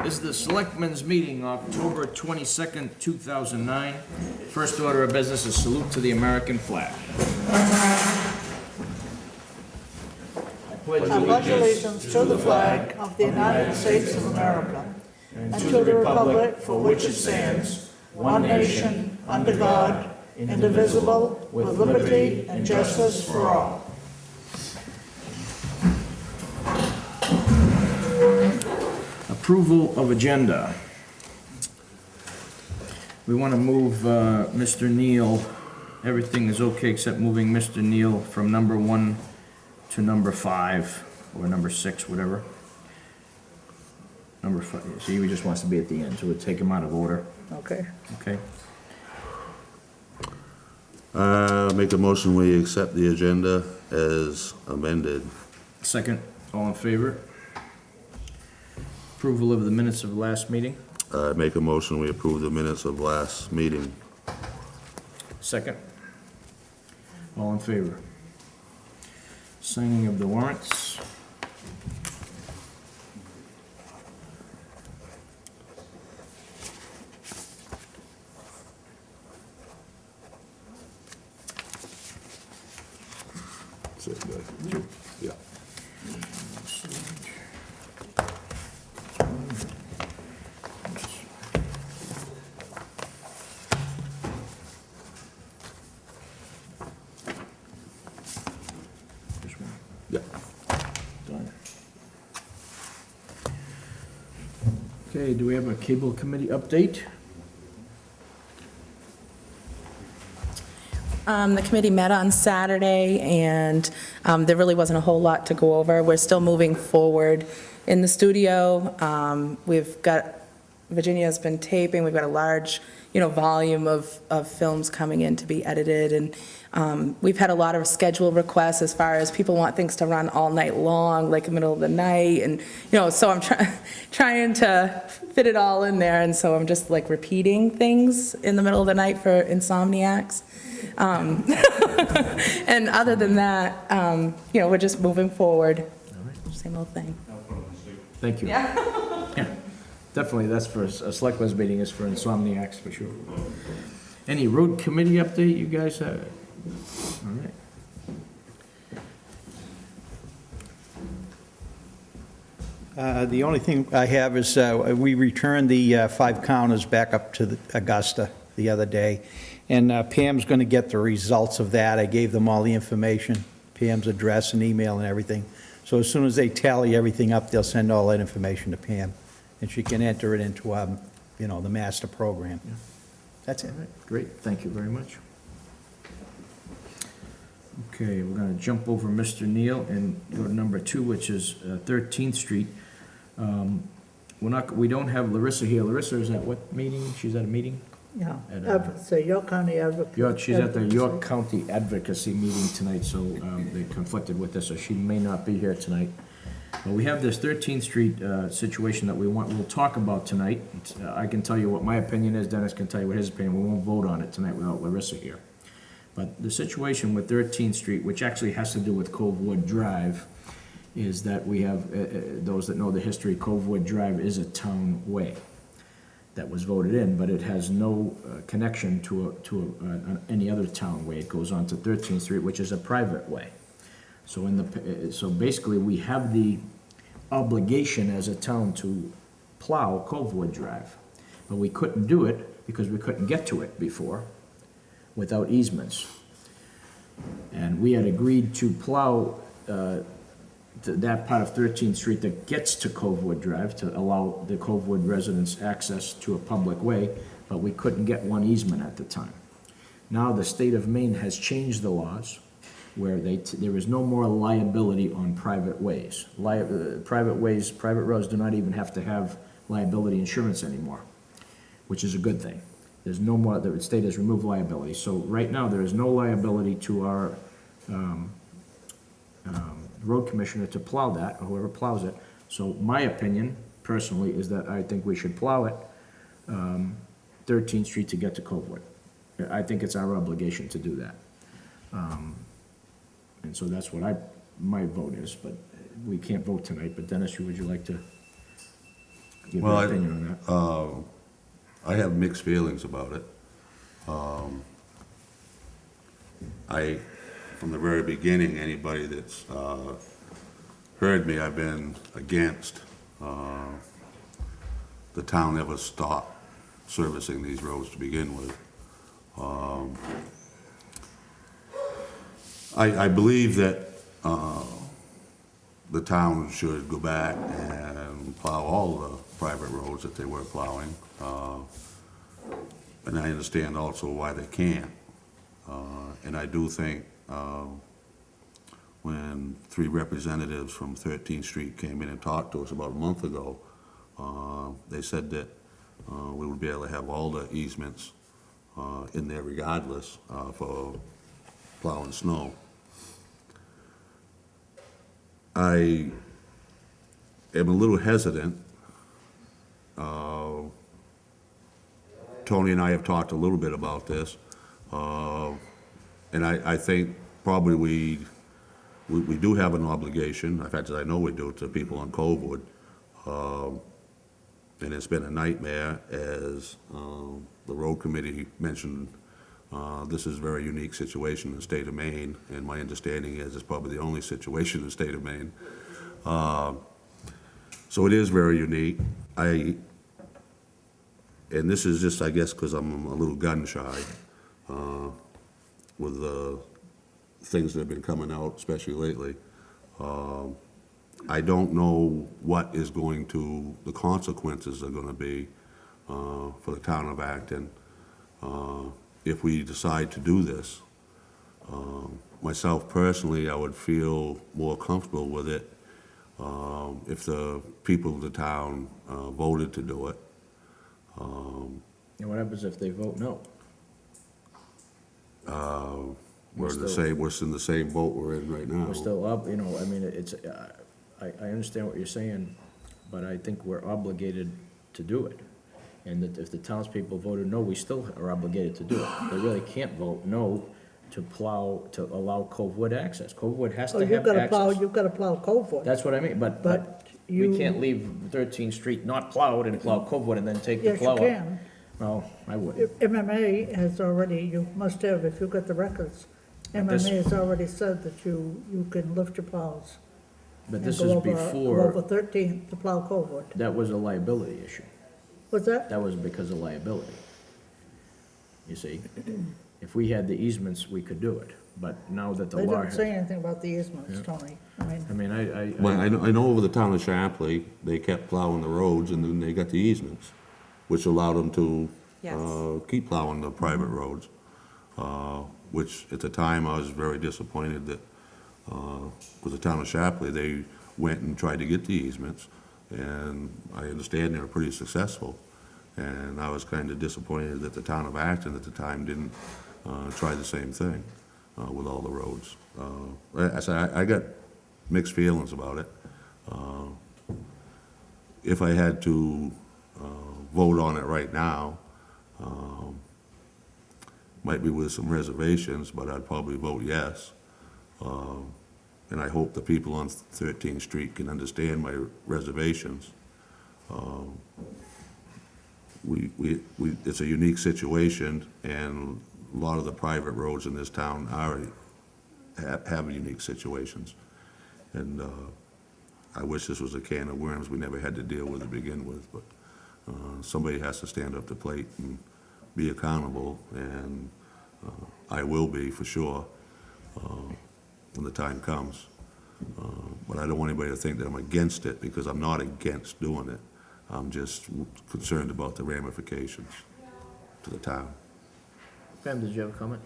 This is the Selectmen's meeting, October 22nd, 2009. First order of business is salute to the American flag. I pledge I pledge allegiance to the flag of the United States of America and to the republic for which it stands, one nation, under God, indivisible, with liberty and justice for all. Approval of agenda. We want to move Mr. Neal. Everything is okay except moving Mr. Neal from number 1 to number 5, or number 6, whatever. Number 5, see, he just wants to be at the end, so we'll take him out of order, Okay. okay? Make a motion, we accept the agenda as amended. Second, all in favor? Approval of the minutes of the last meeting. Make a motion, we approve the minutes of last meeting. Second. All in favor? Signing of the warrants. Yeah. This one, Yeah. done. Okay, do we have a cable committee update? The committee met on Saturday, and there really wasn't a whole lot to go over. We're still moving forward in the studio. Virginia's been taping, we've got a large, volume of films coming in to be edited, and we've had a lot of schedule requests as far as people want things to run all night long, like the middle of the night, and, so I'm trying to fit it all in there, and so I'm just like repeating things in the middle of the night for insomniacs. And other than that, we're just moving forward. All right, Same old thing. thank you. Yeah, definitely, that's for a selectmen's meeting, is for insomniacs, for sure. Any road committee update you guys have? All right. The only thing I have is we returned the 5 counters back up to Augusta the other day, and Pam's going to get the results of that. I gave them all the information, Pam's address and email and everything. So as soon as they tally everything up, they'll send all that information to Pam, and she can enter it into, the master program. That's it. All right, great, thank you very much. Okay, we're gonna jump over Mr. Neal and go to number 2, which is 13th Street. We don't have Larissa here. Larissa is at what meeting? She's at a meeting? Yeah, At, so York County Advocate. She's at the York County Advocacy meeting tonight, so they conflicted with this, so she may not be here tonight. But we have this 13th Street situation that we'll talk about tonight. I can tell you what my opinion is, Dennis can tell you what his opinion. We won't vote on it tonight without Larissa here. But the situation with 13th Street, which actually has to do with Covewood Drive, is that we have, those that know the history, Covewood Drive is a town way that was voted in, but it has no connection to any other town way. It goes on to 13th Street, which is a private way. So basically, we have the obligation as a town to plow Covewood Drive, but we couldn't do it because we couldn't get to it before without easements. And we had agreed to plow that part of 13th Street that gets to Covewood Drive to allow the Covewood residents access to a public way, but we couldn't get one easement at the time. Now the state of Maine has changed the laws where there is no more liability on private ways. Private ways, private roads do not even have to have liability insurance anymore, which is a good thing. There's no more, the state has removed liability. So right now, there is no liability to our road commissioner to plow that, or whoever plows it. So my opinion, personally, is that I think we should plow it, 13th Street to get to Covewood. I think it's our obligation to do that. And so that's what my vote is, but we can't vote tonight. But Dennis, would you like to give Well, your opinion on that. I have mixed feelings about it. From the very beginning, anybody that's heard me, I've been against the town ever stopped servicing these roads to begin with. I believe that the town should go back and plow all the private roads that they were plowing. And I understand also why they can't. And I do think when 3 representatives from 13th Street came in and talked to us about a month ago, they said that we would be able to have all the easements in there regardless for plowing snow. I am a little hesitant. Tony and I have talked a little bit about this, and I think probably we do have an obligation, in fact, I know we do, to people on Coldwood. And it's been a nightmare, as the road committee mentioned. This is a very unique situation in the state of Maine, and my understanding is it's probably the only situation in the state of Maine. So it is very unique. And this is just, I guess, because I'm a little gun shy with the things that have been coming out, especially lately. I don't know what is going to, the consequences are going to be for the town of Acton if we decide to do this. Myself personally, I would feel more comfortable with it if the people of the town voted to do it. And what happens if they vote no? We're in the same boat we're in right now. We're still up, you know, I mean, I understand what you're saying, but I think we're obligated to do it. And that if the townspeople voted no, we still are obligated to do it. They really can't vote no to allow Covewood access. Covewood has Oh, to have access. you've got to plow Covewood. That's what I mean, but But we you- can't leave 13th Street not plowed and plow Covewood and then take the Yes, plow you up. can. No, I wouldn't. MMA has already, you must have, if you've got the records, But this- MMA has already said that you can lift your plows. But and this go is over- before, Go over 13th to plow Covewood. that was a liability issue. What's that? That was because of liability. You see? If we had the easements, we could do it, but now that the They law didn't has. say anything about the easements, Tony. I mean, Well, I know over the town of Shapley, they kept plowing the roads, and then they got the easements, which allowed them to Yes. keep plowing the private roads, which at the time I was very disappointed that, with the town of Shapley, they went and tried to get the easements, and I understand they were pretty successful. And I was kind of disappointed that the town of Acton at the time didn't try the same thing with all the roads. I got mixed feelings about it. If I had to vote on it right now, might be with some reservations, but I'd probably vote yes. And I hope the people on 13th Street can understand my reservations. It's a unique situation, and a lot of the private roads in this town already have unique situations. And I wish this was a can of worms we never had to deal with to begin with, but somebody has to stand up to plate and be accountable, and I will be for sure when the time comes. But I don't want anybody to think that I'm against it, because I'm not against doing it. I'm just concerned about the ramifications to the town. Pam, did you have a comment?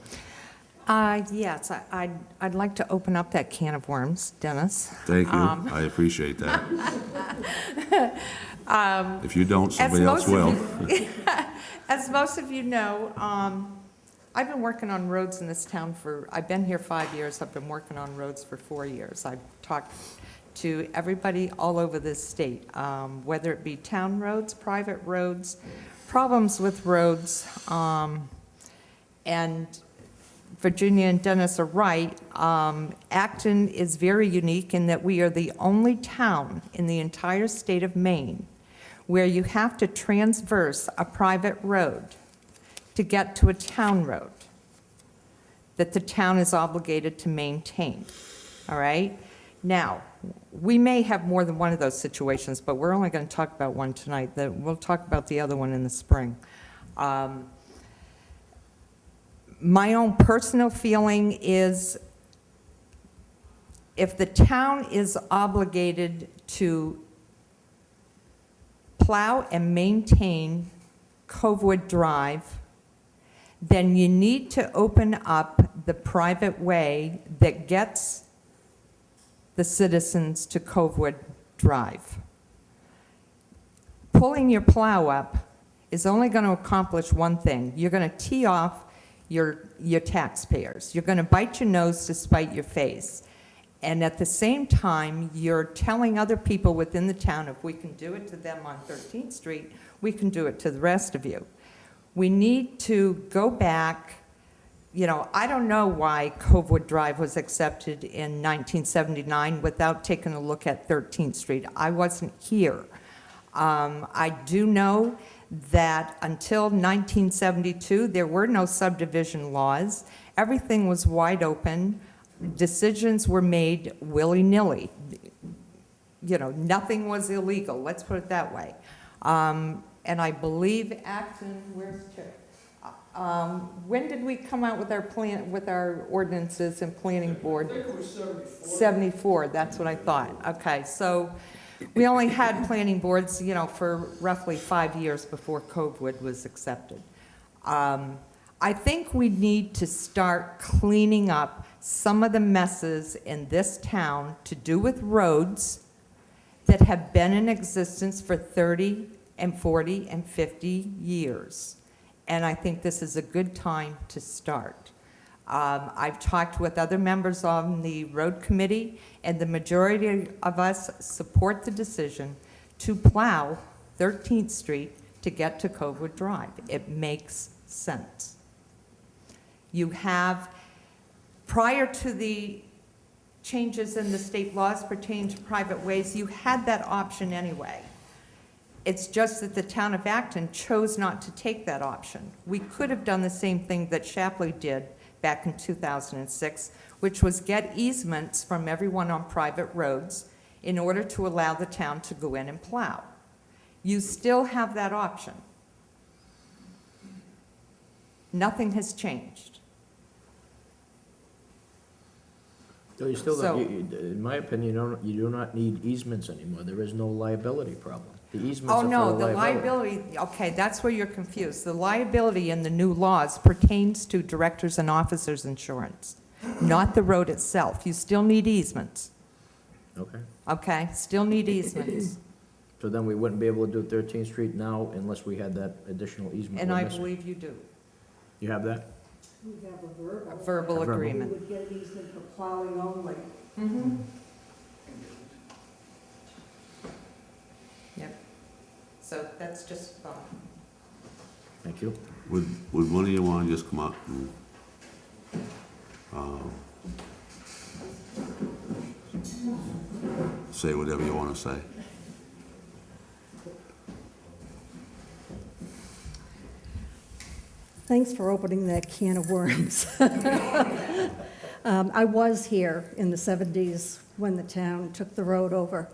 Yes, I'd like to open up that can of worms, Dennis. Thank you, I appreciate that. If you don't, somebody else will. As most of you know, I've been working on roads in this town I've been here 5 years, I've been working on roads for 4 years. I've talked to everybody all over this state, whether it be town roads, private roads, problems with roads, and Virginia and Dennis are right. Acton is very unique in that we are the only town in the entire state of Maine where you have to transverse a private road to get to a town road that the town is obligated to maintain, all right? Now, we may have more than one of those situations, but we're only going to talk about one tonight. We'll talk about the other one in the spring. My own personal feeling is if the town is obligated to plow and maintain Covewood Drive, then you need to open up the private way that gets the citizens to Covewood Drive. Pulling your plow up is only going to accomplish one thing. You're going to tee off your taxpayers. You're going to bite your nose to spite your face. And at the same time, you're telling other people within the town, if we can do it to them on 13th Street, we can do it to the rest of you. We need to go back. You know, I don't know why Covewood Drive was accepted in 1979 without taking a look at 13th Street. I wasn't here. I do know that until 1972, there were no subdivision laws. Everything was wide open. Decisions were made willy-nilly. You know, nothing was illegal, let's put it that way. And I believe Acton, where's Chip? When did we come out with our plan, with our ordinances and planning board? I think it was 74. 74, that's what I thought. Okay, so we only had planning boards, you know, for roughly 5 years before Covewood was accepted. I think we need to start cleaning up some of the messes in this town to do with roads that have been in existence for 30 and 40 and 50 years. And I think this is a good time to start. I've talked with other members on the road committee, and the majority of us support the decision to plow 13th Street to get to Covewood Drive. It makes sense. You have, prior to the changes in the state laws pertaining to private ways, you had that option anyway. It's just that the town of Acton chose not to take that option. We could have done the same thing that Shapley did back in 2006, which was get easements from everyone on private roads in order to allow the town to go in and plow. You still have that option. Nothing has changed. So you still, So- in my opinion, you do not need easements anymore. There is no liability problem. The easements Oh, are for no, the liability. liability, okay, that's where you're confused. The liability in the new laws pertains to directors and officers' insurance, not the road itself. You still need easements, Okay. okay? Still need easements. So then we wouldn't be able to do 13th Street now unless we had that additional easement. And we're I missing. believe you do. You have that? We have a verbal. A verbal A verbal. We agreement. would get an easement for plowing only. Yep. So that's just, Thank you. Would one of you want to just come up and, say whatever you want to say? Thanks for opening that can of worms. I was here in the 70s when the town took the road over.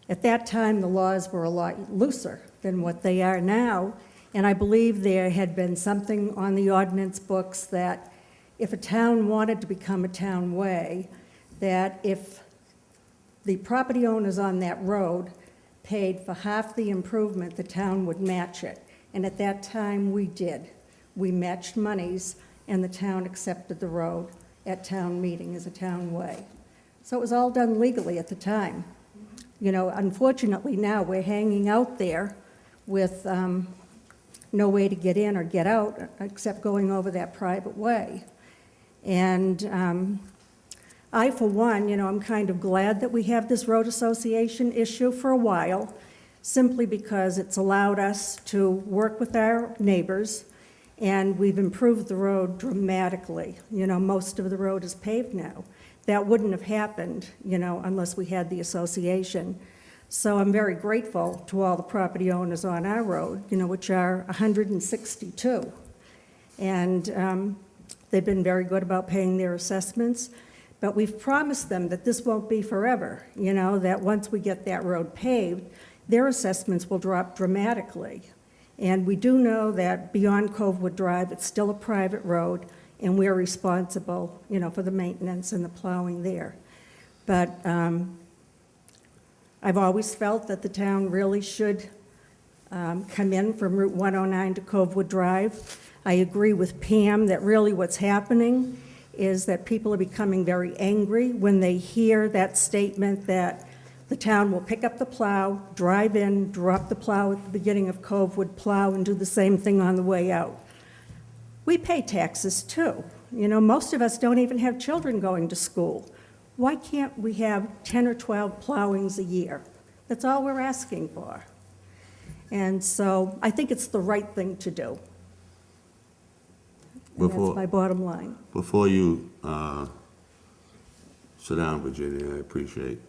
At that time, the laws were a lot looser than what they are now, and I believe there had been something on the ordinance books that if a town wanted to become a town way, that if the property owners on that road paid for half the improvement, the town would match it. And at that time, we did. We matched monies, and the town accepted the road at town meeting as a town way. So it was all done legally at the time. You know, unfortunately, now we're hanging out there with no way to get in or get out except going over that private way. And I, for one, you know, I'm kind of glad that we have this road association issue for a while, simply because it's allowed us to work with our neighbors, and we've improved the road dramatically. You know, most of the road is paved now. That wouldn't have happened, you know, unless we had the association. So I'm very grateful to all the property owners on our road, which are 162. And they've been very good about paying their assessments. But we've promised them that this won't be forever, that once we get that road paved, their assessments will drop dramatically. And we do know that beyond Covewood Drive, it's still a private road, and we're responsible, for the maintenance and the plowing there. But I've always felt that the town really should come in from Route 109 to Covewood Drive. I agree with Pam that really what's happening is that people are becoming very angry when they hear that statement that the town will pick up the plow, drive in, drop the plow at the beginning of Covewood, plow, and do the same thing on the way out. We pay taxes too. Most of us don't even have children going to school. Why can't we have 10 or 12 plowings a year? That's all we're asking for. And so I think it's the right thing to do. And that's my bottom line. Before you sit down, Virginia, I appreciate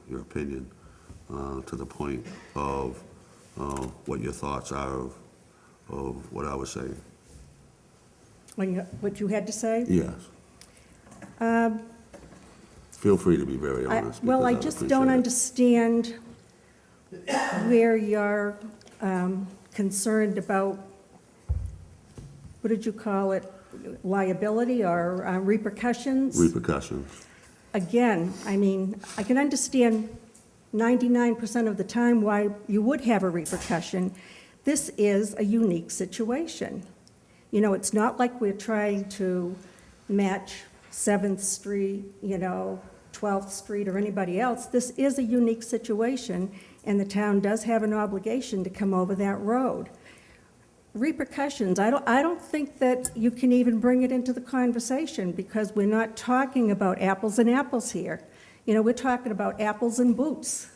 your opinion to the point of what your thoughts are of what I was saying. What you had to say? Yes. Feel free to be very honest. Well, I because just appreciate don't it. understand where you're concerned about, what did you call it, liability or repercussions? Repercussions. Again, I can understand 99% of the time why you would have a repercussion. This is a unique situation. It's not like we're trying to match 7th Street, 12th Street, or anybody else. This is a unique situation, and the town does have an obligation to come over that road. Repercussions, I don't think that you can even bring it into the conversation, because we're not talking about apples and apples here. We're talking about apples and boots.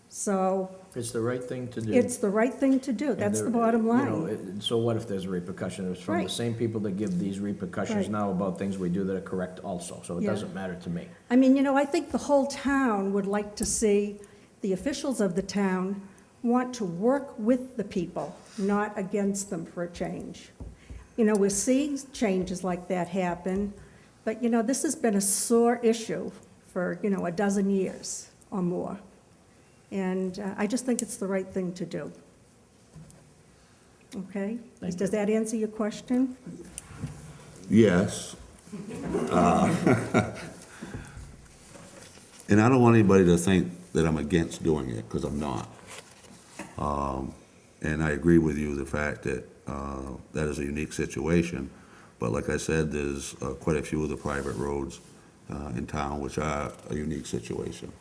So It's the right thing to do. it's the right thing to do. That's the bottom line. So what if there's a repercussion? It's from the Right. same people that give these repercussions Right. now about things we do that are correct also, so it Yeah. doesn't matter to me. I think the whole town would like to see the officials of the town want to work with the people, not against them for a change. We're seeing changes like that happen, but, this has been a sore issue for, a dozen years or more. And I just think it's the right thing to do. Okay? Thank Does you. that answer your question? Yes. And I don't want anybody to think that I'm against doing it, because I'm not. And I agree with you, the fact that that is a unique situation. But like I said, there's quite a few of the private roads in town which are a unique situation.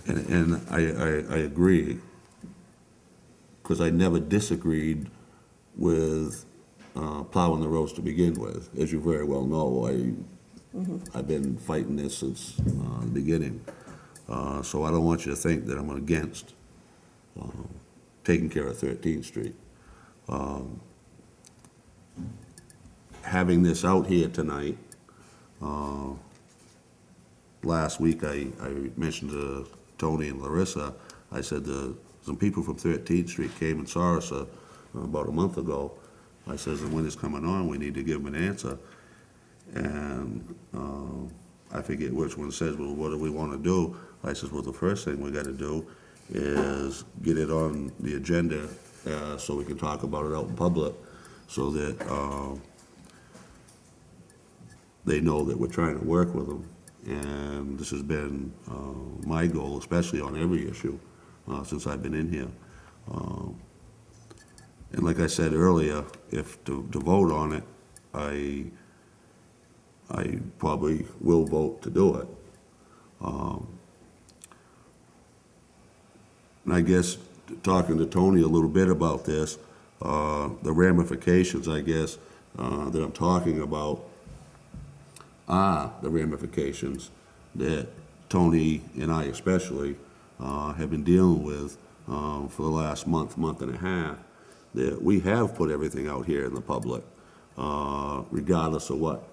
And I agree, because I never disagreed with plowing the roads to begin with. As you very well know, I've been fighting this since the beginning. So I don't want you to think that I'm against taking care of 13th Street. Having this out here tonight, last week I mentioned to Tony and Larissa, I said some people from 13th Street came and saw us about a month ago. I says, the winter's coming on, we need to give them an answer. And I forget which one says, well, what do we want to do? I says, well, the first thing we got to do is get it on the agenda so we can talk about it out in public, so that they know that we're trying to work with them. And this has been my goal, especially on every issue, since I've been in here. And like I said earlier, if to vote on it, I probably will vote to do it. And I guess, talking to Tony a little bit about this, the ramifications, I guess, that I'm talking about are the ramifications that Tony and I especially have been dealing with for the last month and a half, that we have put everything out here in the public, regardless of what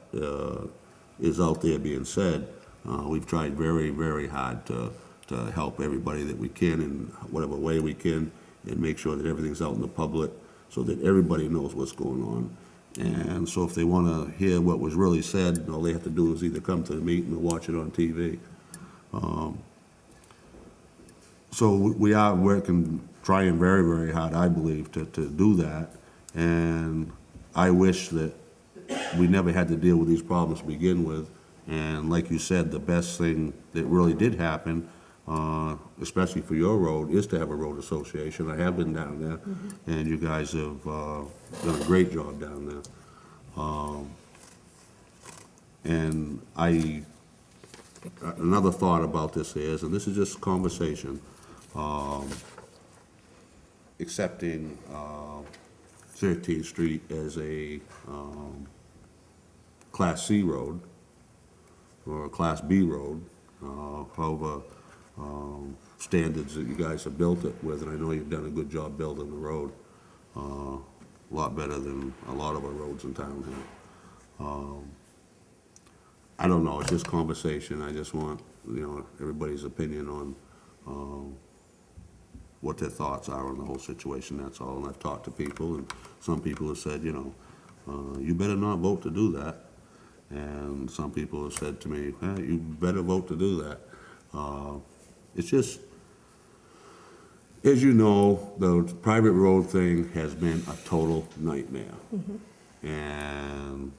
is out there being said. We've tried very, very hard to help everybody that we can in whatever way we can, and make sure that everything's out in the public, so that everybody knows what's going on. And so if they want to hear what was really said, all they have to do is either come to the meeting or watch it on TV. So we are trying very, very hard, I believe, to do that. And I wish that we never had to deal with these problems to begin with. And like you said, the best thing that really did happen, especially for your road, is to have a road association. I have been down there, and you guys have done a great job down there. And another thought about this is, and this is just conversation, accepting 13th Street as a Class C road or a Class B road, however standards that you guys have built it with, and I know you've done a good job building the road, a lot better than a lot of our roads in town here. I don't know, it's just conversation. I just want, everybody's opinion on what their thoughts are on the whole situation, that's all. And I've talked to people, and some people have said, you better not vote to do that. And some people have said to me, you better vote to do that. It's just, as you know, the private road thing has been a total nightmare. And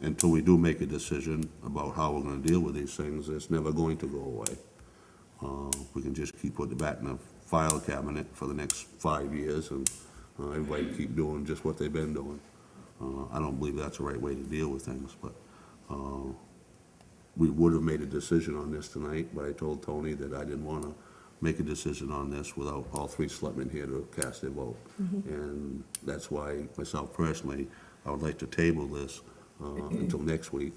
until we do make a decision about how we're gonna deal with these things, it's never going to go away. We can just keep putting it back in the file cabinet for the next 5 years, and everybody keep doing just what they've been doing. I don't believe that's the right way to deal with things, but we would have made a decision on this tonight, but I told Tony that I didn't want to make a decision on this without all 3 selectmen here to cast their vote. And that's why, myself personally, I would like to table this until next week.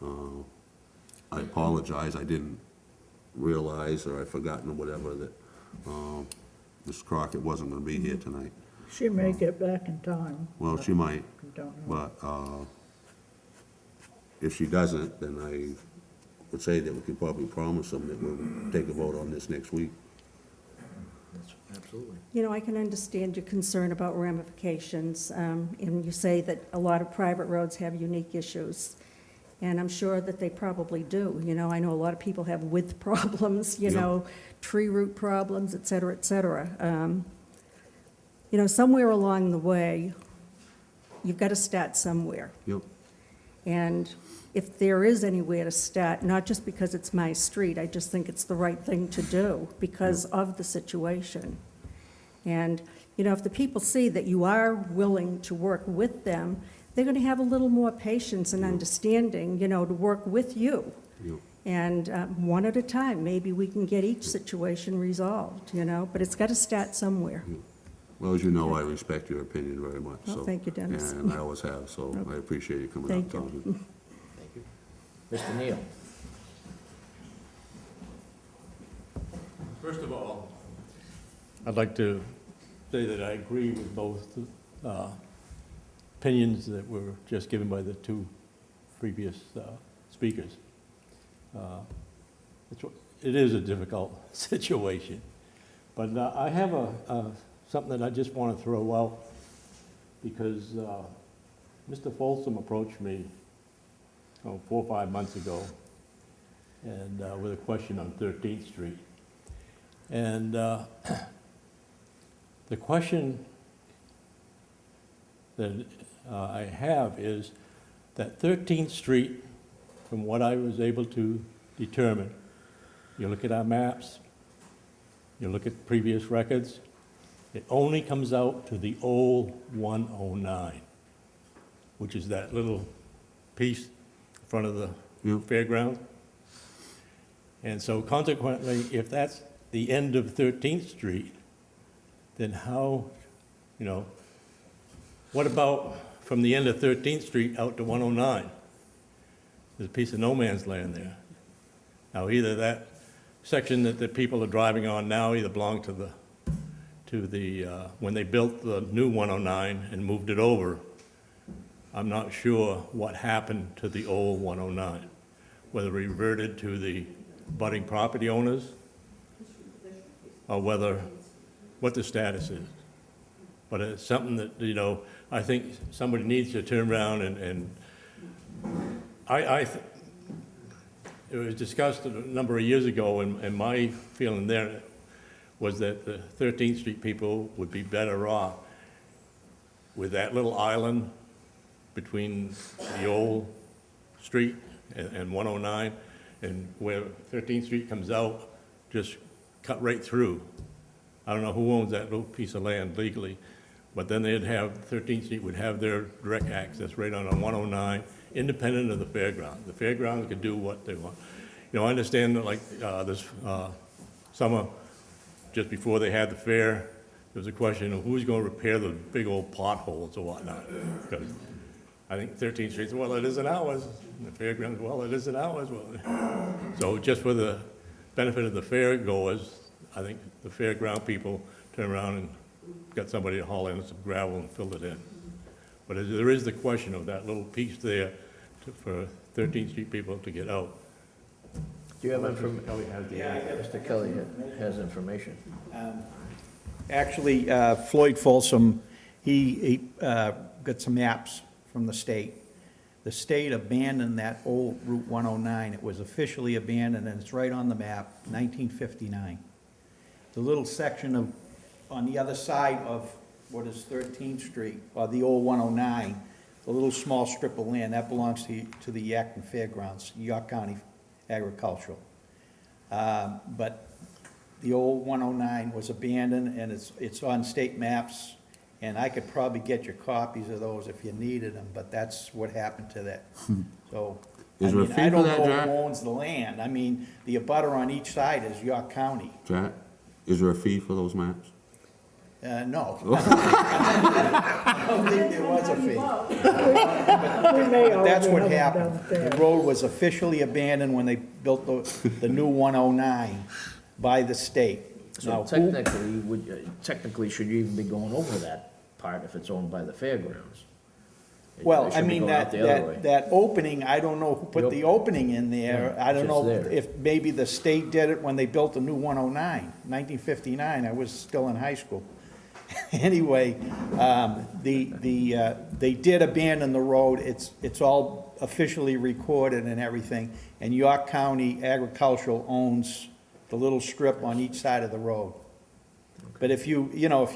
I apologize, I didn't realize, or I'd forgotten or whatever, that Ms. Crockett wasn't going to be here tonight. She may get back in time. Well, she might, I don't know. but if she doesn't, then I would say that we could probably promise them that we'll take a vote on this next week. Absolutely. I can understand your concern about ramifications, and you say that a lot of private roads have unique issues, and I'm sure that they probably do. I know a lot of people have width problems, tree root problems, et cetera, et cetera. Somewhere along the way, you've got to start somewhere. Yep. And if there is anywhere to start, not just because it's my street, I just think it's the right thing to do because of the situation. And, if the people see that you are willing to work with them, they're going to have a little more patience and understanding, to work with you. Yep. And one at a time, maybe we can get each situation resolved, but it's got to start somewhere. Well, as you know, I respect your opinion very much, Well, so. thank you, Dennis. And I always have, so I appreciate you coming up, Thank you. Tony. Thank you. Mr. Neal? First of all, I'd like to say that I agree with both opinions that were just given by the 2 previous speakers. It is a difficult situation, but I have something that I just want to throw out, because Mr. Folsom approached me 4 or 5 months ago, and with a question on 13th Street. And the question that I have is that 13th Street, from what I was able to determine, you look at our maps, you look at previous records, it only comes out to the old 109, which is that little piece in front of the fairground. And so consequently, if that's the end of 13th Street, then how, what about from the end of 13th Street out to 109? There's a piece of no man's land there. Now, either that section that the people are driving on now either belonged to the when they built the new 109 and moved it over, I'm not sure what happened to the old 109, whether it reverted to the budding property owners, or what the status is. But it's something that, you know, I think somebody needs to turn around and it was discussed a number of years ago, and my feeling there was that the 13th Street people would be better off with that little island between the old street and 109, and where 13th Street comes out, just cut right through. I don't know who owns that little piece of land legally, but then they'd have, 13th Street would have their direct access right on 109, independent of the fairground. The fairgrounds could do what they want. You know, I understand that, like, this summer, just before they had the fair, there was a question of who's gonna repair the big old potholes or whatnot. Because I think 13th Street said, well, it isn't ours. And the fairgrounds, well, it isn't ours. Well, so just for the benefit of the fair goers, I think the fairground people turned around and got somebody to haul in some gravel and filled it in. But there is the question of that little piece there for 13th Street people to get out. Do you have information? Kelly has the- Mr. Kelly has information. Actually, Floyd Folsom, he got some maps from the state. The state abandoned that old Route 109. It was officially abandoned, and it's right on the map, 1959. The little section of, on the other side of what is 13th Street, or the old 109, the little small strip of land, that belongs to the Acton Fairgrounds, York County Agricultural. But the old 109 was abandoned, and it's on state maps, and I could probably get you copies of those if you needed them, but that's what happened to that. So, I Is there a mean, fee I for don't that, know Jack? who owns the land. I mean, the abutter on each side is York County. Jack, is there a fee for those maps? No. I don't think there was a fee. But that's what happened. The road was officially abandoned when they built the new 109 by the state. So Now, who- technically, should you even be going over that part if it's owned by the fairgrounds? Well, They I should be mean, going out the other way. that opening, I don't know who put the opening in there. Yeah, I don't it's know just there. if maybe the state did it when they built the new 109, 1959. I was still in high school. Anyway, they did abandon the road. It's all officially recorded and everything. And York County Agricultural owns the little strip on each side of the road. But if you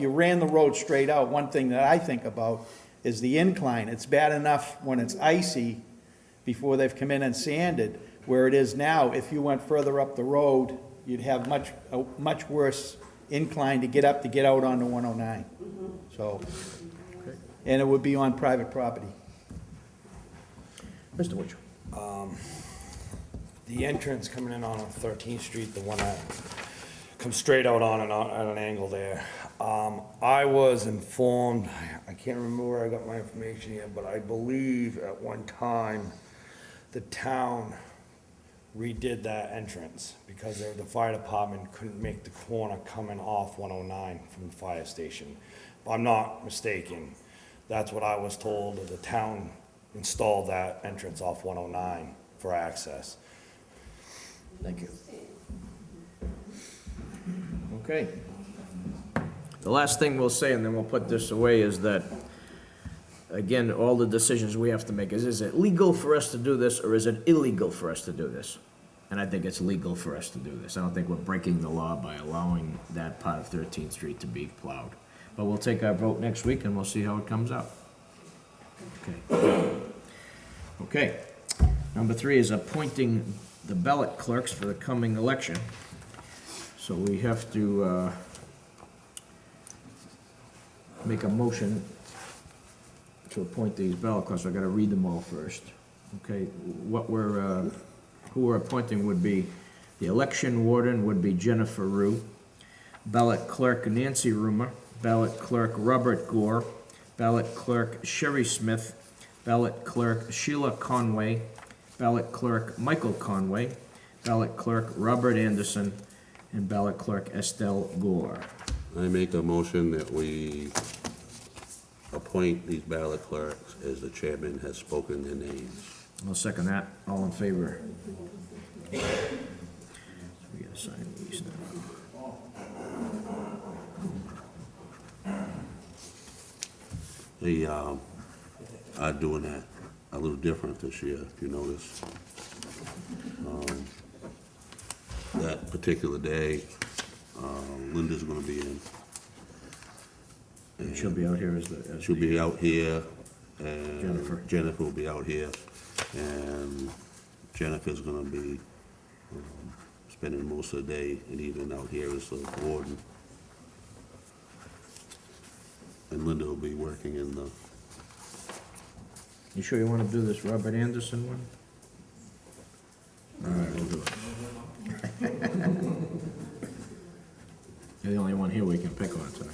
ran the road straight out, one thing that I think about is the incline. It's bad enough when it's icy before they've come in and sanded, where it is now, if you went further up the road, you'd have a much worse incline to get up to get out onto 109. So, and it would be on private property. Mr. Witcher? The entrance coming in on 13th Street, the one that comes straight out on an angle there. I was informed, I can't remember where I got my information here, but I believe at one time, the town redid that entrance because the fire department couldn't make the corner coming off 109 from the fire station. If I'm not mistaken, that's what I was told, that the town installed that entrance off 109 for access. Thank you. Okay. The last thing we'll say, and then we'll put this away, is that, again, all the decisions we have to make is it legal for us to do this, or is it illegal for us to do this? And I think it's legal for us to do this. I don't think we're breaking the law by allowing that part of 13th Street to be plowed. But we'll take our vote next week, and we'll see how it comes out. Okay. Okay. Number 3 is appointing the ballot clerks for the coming election. So we have to make a motion to appoint these ballot clerks. I've got to read them all first. Okay, who we're appointing would be, the election warden would be Jennifer Rue, ballot clerk Nancy Rumer, ballot clerk Robert Gore, ballot clerk Sherry Smith, ballot clerk Sheila Conway, ballot clerk Michael Conway, ballot clerk Robert Anderson, and ballot clerk Estelle Gore. I make a motion that we appoint these ballot clerks as the chairman has spoken their names. I'll second that. All in favor? We gotta sign these now. They are doing that a little different this year, if you notice. That particular day, Linda's gonna be in. And she'll be out here as She'll the- be out here, and Jennifer. Jennifer will be out here, and Jennifer's gonna be spending most of the day and evening out here as the warden. And Linda will be working in the, You sure you wanna do this Robert Anderson one? All right, we'll do it. You're the only one here we can pick on tonight.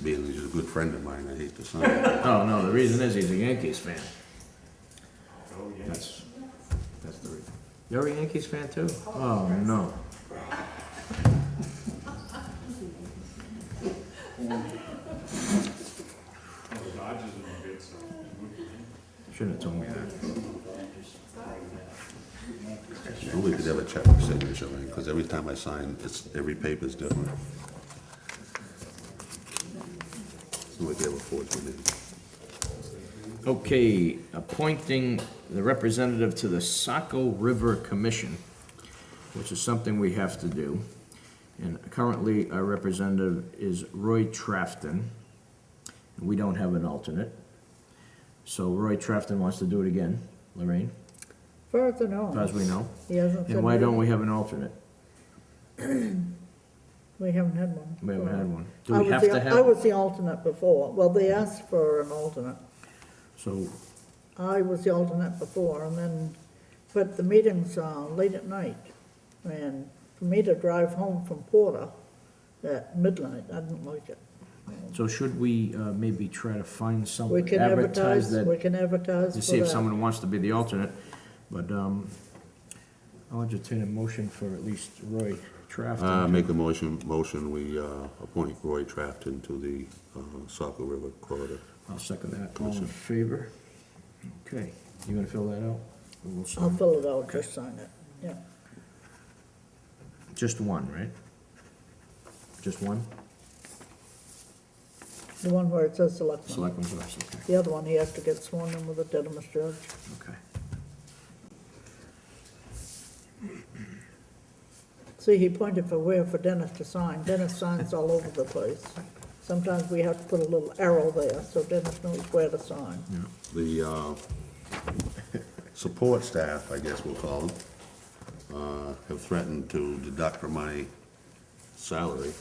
being he's a good friend of mine, I hate to sign it. Oh, no, the reason is he's a Yankees fan. That's the reason. You're a Yankees fan too? Oh, no. Shouldn't have told me that. Nobody could ever check my signature, right? Because every time I sign, every paper's different. Nobody could ever forge my name. Okay, appointing the representative to the Saco River Commission, which is something we have to do. And currently, our representative is Roy Trafton. And we don't have an alternate. So Roy Trafton wants to do it again. Lorraine, Far as I know. as far as we know. He hasn't said. And why don't anything. we have an alternate? We haven't had one. We haven't had one. Do I we was have the- to I have? was the alternate before. Well, they asked for an alternate. So, I was the alternate before, and then, but the meeting's late at night. And for me to drive home from Porter at midnight, I didn't like it. so should we maybe try to find some, We can advertise advertise, we that, can advertise to for see if that. someone wants to be the alternate? But, I'll entertain a motion for at least Roy Trafton. Make a motion, we appoint Roy Trafton to the Saco River Corridor. I'll second that. All in favor? Okay, you gonna fill that out? Or we'll sign I'll it? fill it out, just sign it, yeah. Just one, right? Just one? The one where it says selectmen. Selectmen's office, okay, The other one, he has to get sworn in with a Didymus judge. okay. See, he pointed for where for Dennis to sign. Dennis signs all over the place. Sometimes we have to put a little arrow there, so Dennis knows where to sign. The support staff, I guess we'll call them, have threatened to deduct from my salary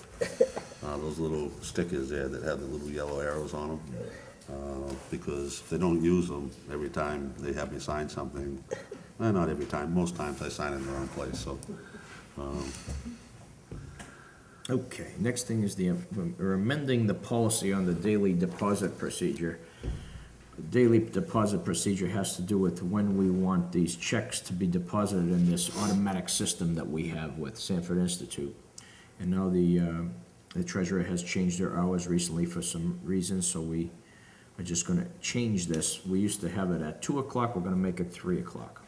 those little stickers there that have the little yellow arrows on them. Because if they don't use them, every time they have me sign something, not every time, most times I sign in the wrong place, so. Okay, next thing is we're amending the policy on the daily deposit procedure. The daily deposit procedure has to do with when we want these checks to be deposited in this automatic system that we have with Sanford Institute. And now the treasurer has changed their hours recently for some reasons, so we are just gonna change this. We used to have it at 2 o'clock, we're gonna make it 3 o'clock.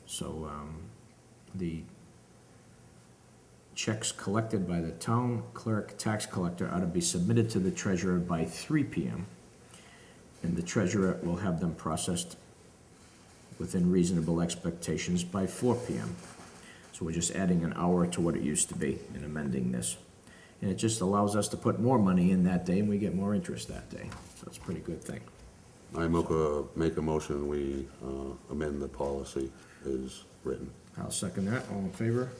So, the checks collected by the town clerk tax collector are to be submitted to the treasurer by 3 p.m. And the treasurer will have them processed within reasonable expectations by 4 p.m. So we're just adding an hour to what it used to be and amending this. And it just allows us to put more money in that day and we get more interest that day. So it's a pretty good thing. I make a motion, we amend the policy as written. I'll second that. All in favor?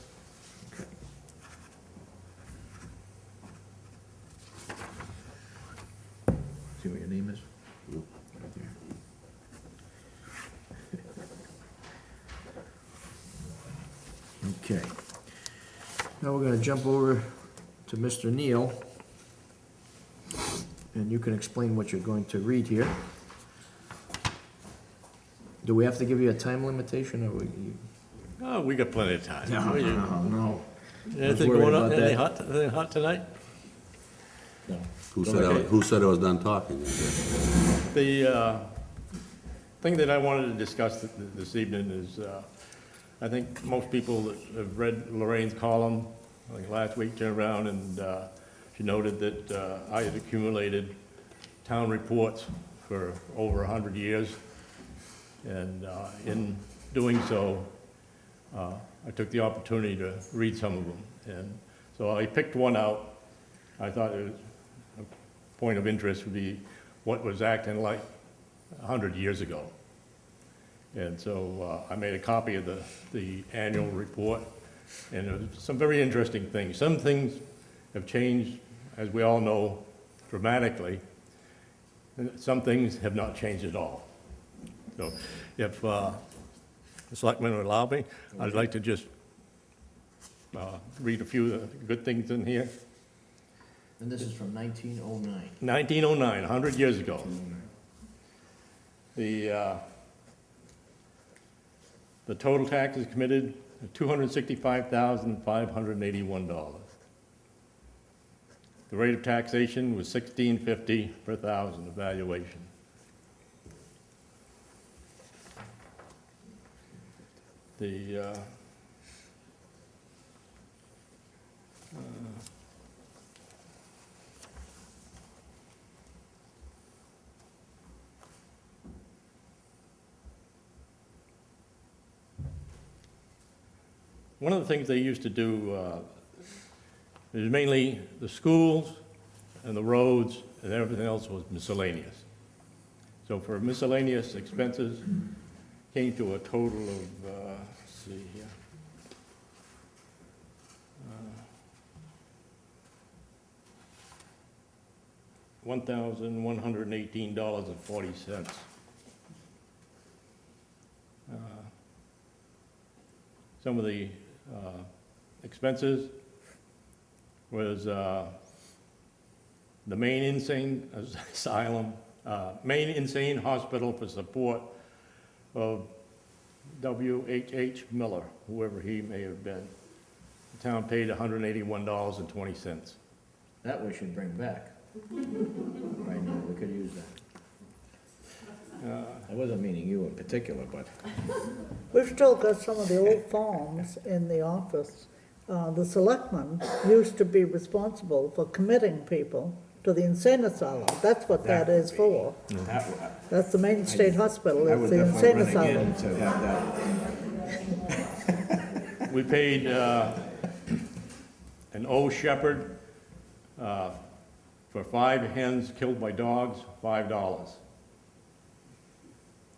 Okay. See what your name is? Yep. Right there. Okay. Now we're gonna jump over to Mr. Neal. And you can explain what you're going to read here. Do we have to give you a time limitation or we? Oh, we got plenty of time. No. Anything worried going on, about that. anything hot tonight? No. Who Go said ahead. who said I was done talking? The thing that I wanted to discuss this evening is, I think most people that have read Lorraine's column, like last week, turned around and she noted that I had accumulated town reports for over 100 years. And in doing so, I took the opportunity to read some of them. And so I picked one out. I thought it was a point of interest would be what was acting like 100 years ago. And so I made a copy of the annual report, and there was some very interesting things. Some things have changed, as we all know, dramatically. And some things have not changed at all. So if the selectmen would allow me, I'd like to just read a few of the good things in here. And this is from 1909. 1909, 100 years ago. The total taxes committed, $265,581. The rate of taxation was $16.50 per thousand evaluation. One of the things they used to do is mainly the schools and the roads, and everything else was miscellaneous. So for miscellaneous expenses, came to a total of, let's see here. $1,118.40. Some of the expenses was the Maine Insane Asylum, Maine Insane Hospital for support of W.H.H. Miller, whoever he may have been. The town paid $181.20. That we should bring back. Right now, we could use that. I wasn't meaning you in particular, but We've still got some of the old forms in the office. The selectmen used to be responsible for committing people to the insane asylum. That's what that is for. that, That's the Maine State Hospital, I it's would the definitely insane run again asylum. to have that. We paid an old shepherd for 5 hens killed by dogs, $5.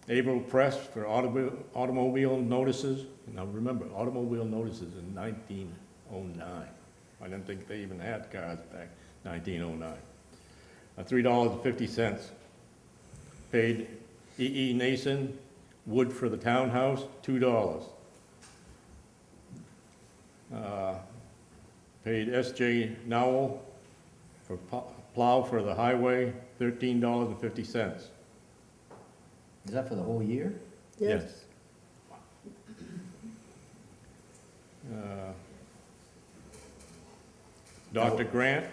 Averill Press for automobile notices. Now remember, automobile notices in 1909. I didn't think they even had cars back 1909. $3.50. Paid E.E. Nason, wood for the townhouse, $2. Paid S.J. Nowell for plow for the highway, $13.50. Is that for the whole year? Yes. Dr. Grant,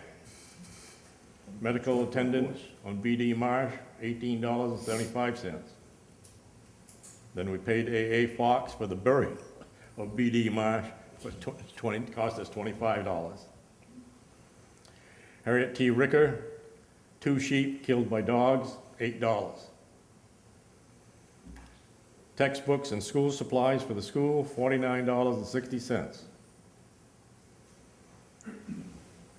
medical attendance on B.D. Marsh, $18.75. Then we paid A.A. Fox for the burial of B.D. Marsh, cost us $25. Harriet T. Ricker, 2 sheep killed by dogs, $8. Textbooks and school supplies for the school, $49.60.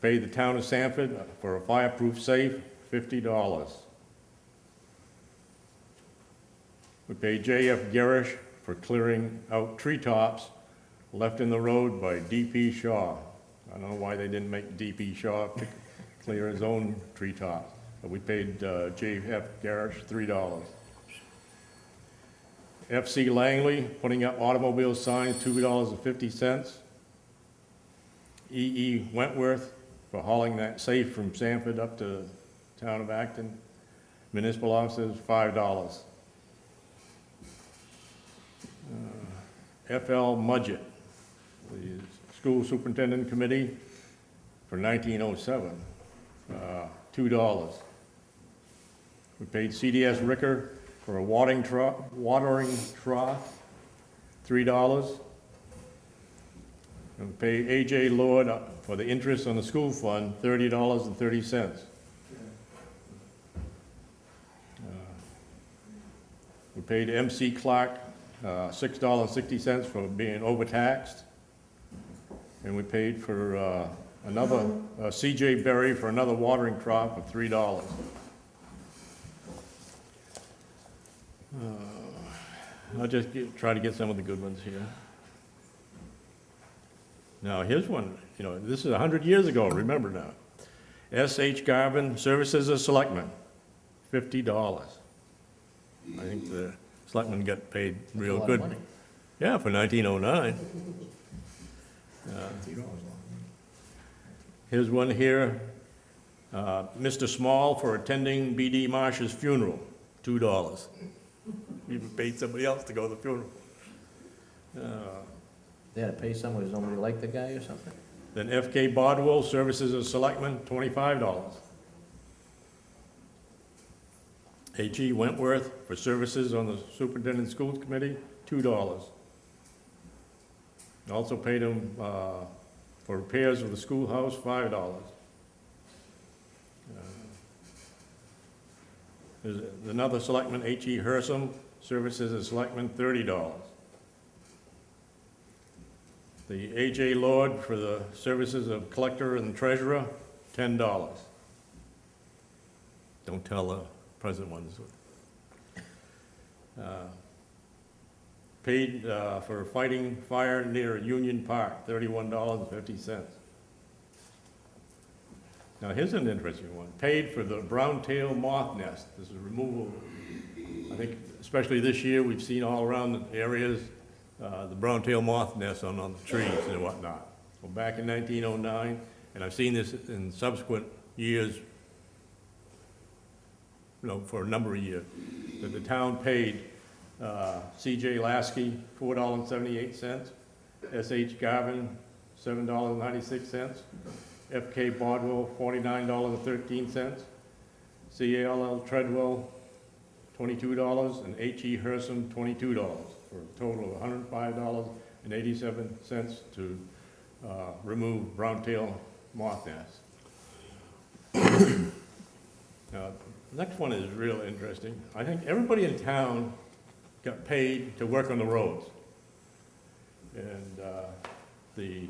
Paid the town of Sanford for a fireproof safe, $50. We paid J.F. Garish for clearing out treetops left in the road by D.P. Shaw. I don't know why they didn't make D.P. Shaw clear his own treetops, but we paid J.F. Garish $3. F.C. Langley, putting up automobile signs, $2.50. E.E. Wentworth for hauling that safe from Sanford up to the town of Acton. Municipal offices, $5. F.L. Mudgett, the school superintendent committee for 1907. $2. We paid CDS Ricker for a watering trough, $3. And we paid AJ Lord for the interest on the school fund, $30.30. We paid MC Clark $6.60 for being overtaxed. And we paid for another, CJ Berry for another watering trough of $3. I'll just try to get some of the good ones here. Now, here's one, you know, this is 100 years ago, remember now. S.H. Garvin, Services as Selectmen, $50. I think the selectmen got paid real good. Yeah, for 1909. Here's one here, Mr. Small for attending B.D. Marsh's funeral, $2. Even paid somebody else to go to the funeral. They had to pay someone who's nobody liked the guy or something? Then F.K. Bodwell, Services as Selectman, $25. H.E. Wentworth for services on the Superintendent Schools Committee, $2. Also paid him for repairs of the schoolhouse, $5. There's another selectman, H.E. Hersom, services as selectman, $30. The A.J. Lord for the services of collector and treasurer, $10. Don't tell the present ones. Paid for fighting fire near Union Park, $31.50. Now, here's an interesting one. Paid for the brown-tailed moth nest. This is removal. I think, especially this year, we've seen all around the areas the brown-tailed moth nests on the trees and whatnot. Well, back in 1909, and I've seen this in subsequent years, you know, for a number of years, that the town paid C.J. Lasky, $4.78, S.H. Garvin, $7.96, F.K. Bodwell, $49.13, C.A.L.L. Treadwell, $22, and H.E. Hersom, $22, for a total of $105.87 to remove brown-tailed moth nests. Now, the next one is real interesting. I think everybody in town got paid to work on the roads. And the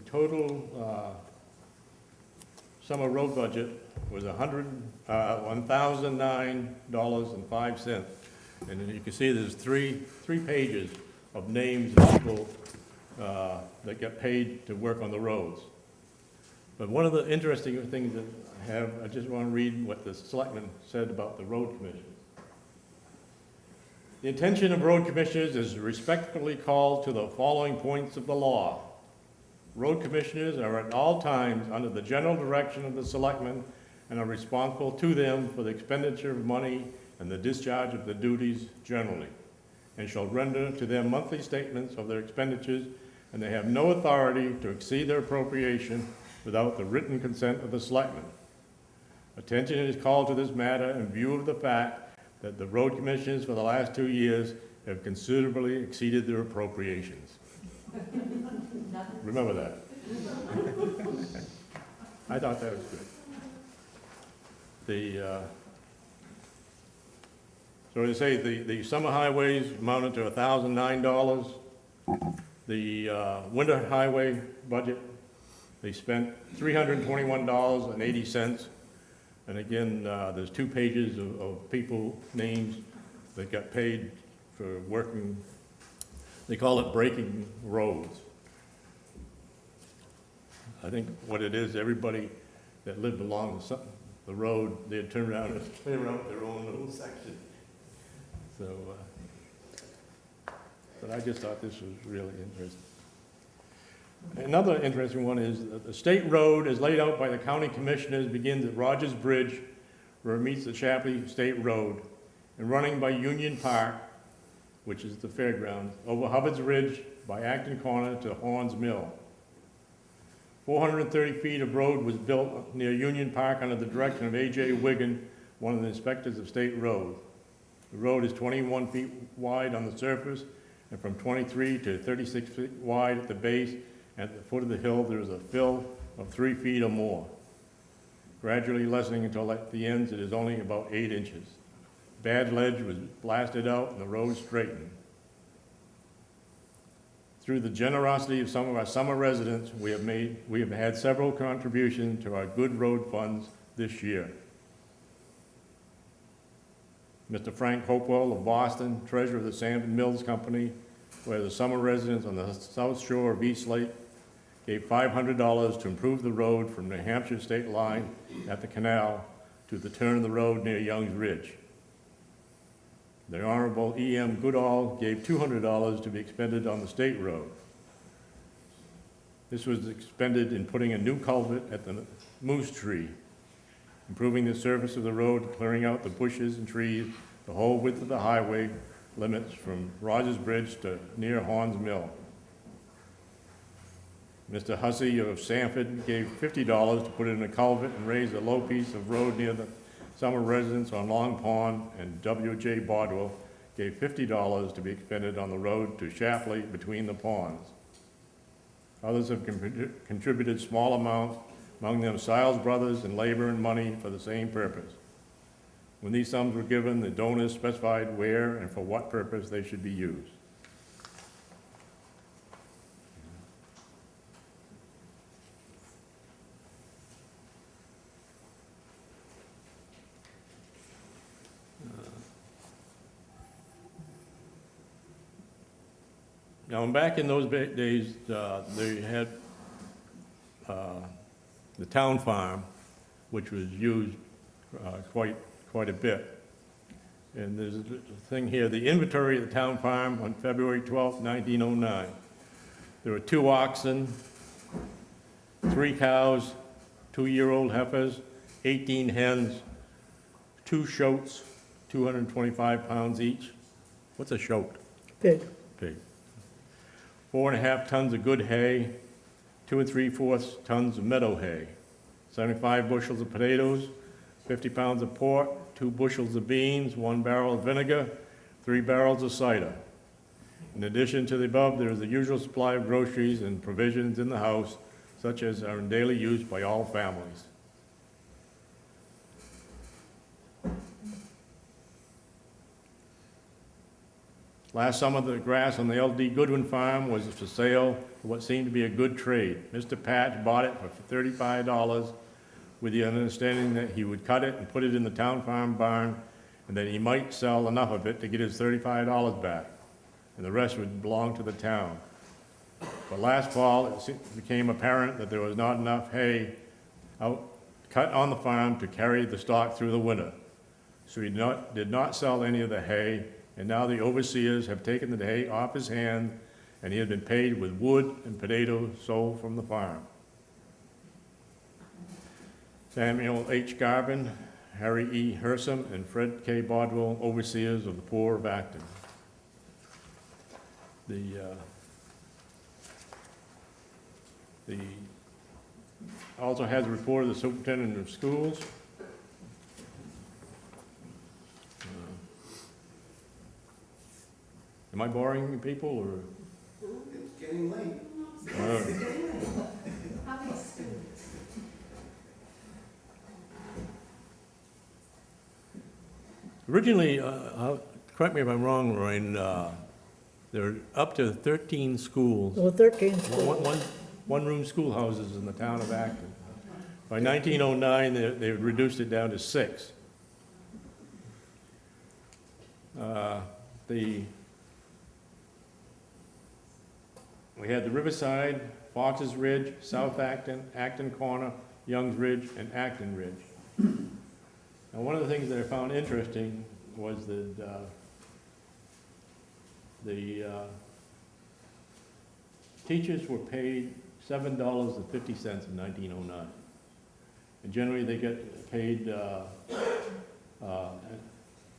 total summer road budget was $1,009.05. And then you can see there's three pages of names of people that get paid to work on the roads. But one of the interesting things that I just want to read what the selectmen said about the road commission. The intention of road commissioners is respectfully called to the following points of the law. Road commissioners are at all times under the general direction of the selectmen and are responsible to them for the expenditure of money and the discharge of the duties generally, and shall render to them monthly statements of their expenditures, and they have no authority to exceed their appropriation without the written consent of the selectmen. Attention is called to this matter in view of the fact that the road commissioners for the last 2 years have considerably exceeded their appropriations. Remember that. I thought that was good. So they say the summer highways amounted to $1,009. The winter highway budget, they spent $321.80. And again, there's 2 pages of people, names that got paid for working, they call it breaking roads. I think what it is, everybody that lived along the road, they'd turn around and clear out their own little section. So, but I just thought this was really interesting. Another interesting one is that the state road as laid out by the county commissioners begins at Rogers Bridge, where it meets the Shapley State Road, and running by Union Park, which is the fairgrounds, over Hubbard's Ridge by Acton Corner to Horns Mill. 430 feet of road was built near Union Park under the direction of A.J. Wigan, one of the inspectors of state road. The road is 21 feet wide on the surface and from 23 to 36 feet wide at the base. At the foot of the hill, there is a fill of 3 feet or more, gradually lessening until at the ends it is only about 8 inches. Bad ledge was blasted out and the road straightened. Through the generosity of some of our summer residents, we have had several contributions to our good road funds this year. Mr. Frank Hopewell of Boston, treasurer of the Sand Mills Company, where the summer residents on the south shore of East Lake gave $500 to improve the road from New Hampshire state line at the canal to the turn of the road near Young's Ridge. The Honorable E.M. Goodall gave $200 to be expended on the state road. This was expended in putting a new culvert at the Moose Tree, improving the surface of the road, clearing out the bushes and trees, the whole width of the highway limits from Rogers Bridge to near Horns Mill. Mr. Hussey of Sanford gave $50 to put in a culvert and raise a low piece of road near the summer residents on Long Pond, and W.J. Bodwell gave $50 to be expended on the road to Shapley between the ponds. Others have contributed small amounts, among them Siles Brothers and labor and money for the same purpose. When these sums were given, the donors specified where and for what purpose they should be used. Now, back in those days, they had the town farm, which was used quite a bit. And there's a thing here, the inventory of the town farm on February 12th, 1909. There were 2 oxen, 3 cows, 2-year-old heifers, 18 hens, 2 shoats, 225 pounds each. What's a shoat? Pig. Pig. 4.5 tons of good hay, 2 3/4 tons of meadow hay, 75 bushels of potatoes, 50 pounds of pork, 2 bushels of beans, 1 barrel of vinegar, 3 barrels of cider. In addition to the above, there is the usual supply of groceries and provisions in the house, such as are in daily use by all families. Last summer, the grass on the L.D. Goodwin farm was for sale for what seemed to be a good trade. Mr. Patch bought it for $35 with the understanding that he would cut it and put it in the town farm barn, and that he might sell enough of it to get his $35 back, and the rest would belong to the town. But last fall, it became apparent that there was not enough hay out cut on the farm to carry the stock through the winter. So he did not sell any of the hay, and now the overseers have taken the hay off his hand, and he has been paid with wood and potatoes sold from the farm. Samuel H. Garvin, Harry E. Hersom, and Fred K. Bodwell, overseers of the poor of Acton. Also has a report of the superintendent of schools. Am I boring you people, or? It's getting late. Originally, correct me if I'm wrong, Lorraine, there are up to 13 schools, Well, 13 schools. one-room schoolhouses in the town of Acton. By 1909, they reduced it down to 6. We had the Riverside, Fox's Ridge, South Acton, Acton Corner, Young's Ridge, and Acton Ridge. Now, one of the things that I found interesting was that the teachers were paid $7.50 in 1909. And generally, they get paid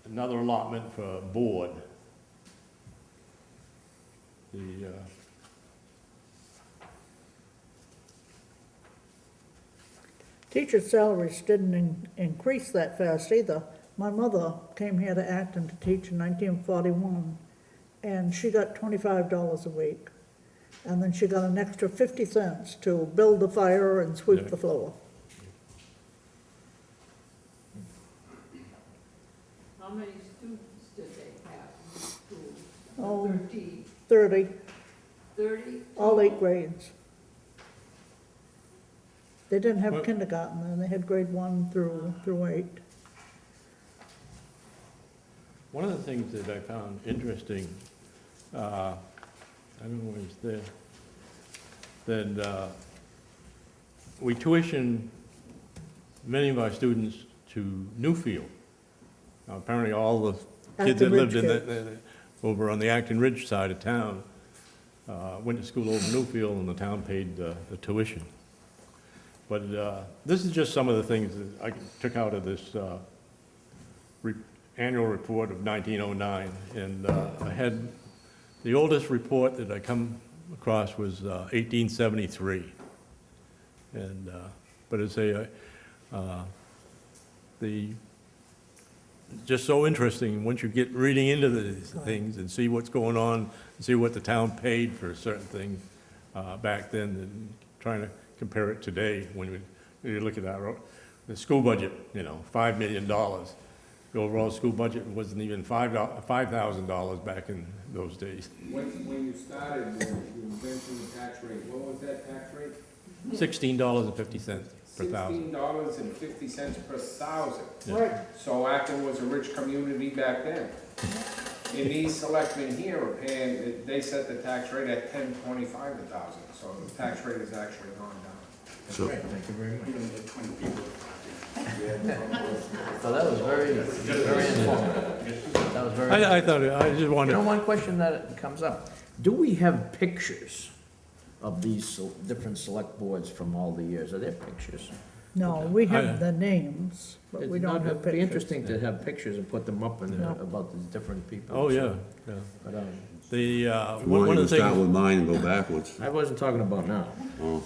another allotment for board. Teachers' salaries didn't increase that fast either. My mother came here to Acton to teach in 1941, and she got $25 a week. And then she got an extra 50 cents to build the fire and sweep the floor. How many students did they have in school? Oh. 13, 30, 30? all 8 grades. They didn't have Well- kindergarten then, they had grade 1 through 8. One of the things that I found interesting, I don't know when it's there, that we tuition many of our students to Newfield. Now, apparently, all the kids that Acton lived in Ridge over on the Acton Ridge side of town went to school over Newfield, and the town paid the tuition. But this is just some of the things that I took out of this annual report of 1909, and I had, the oldest report that I come across was 1873. And, but it's just so interesting, once you get reading into these things and see what's going on, and see what the town paid for certain things back then, and trying to compare it today, when you look at the school budget, $5 million. The overall school budget wasn't even $5,000 back in those days. When you started, you mentioned the tax rate, what was that tax rate? $16.50 per thousand. $16.50 per thousand. Right. So Acton was a rich community back then. And these selectmen here are paying, they set the tax rate at $10.25 a thousand, so the tax rate has actually gone down. So, Thank you very much. So that was very informative. That was very. I thought, I just You wanted, know, one question that comes up, do we have pictures of these different select boards from all the years? Are there pictures? No, we I- have the names, but we don't have It'd be pictures. interesting to have pictures and put them up and Yeah. about the different people. oh, yeah, yeah. But, The, if you one want of to the start things, with mine and go backwards. I wasn't talking about now. Oh,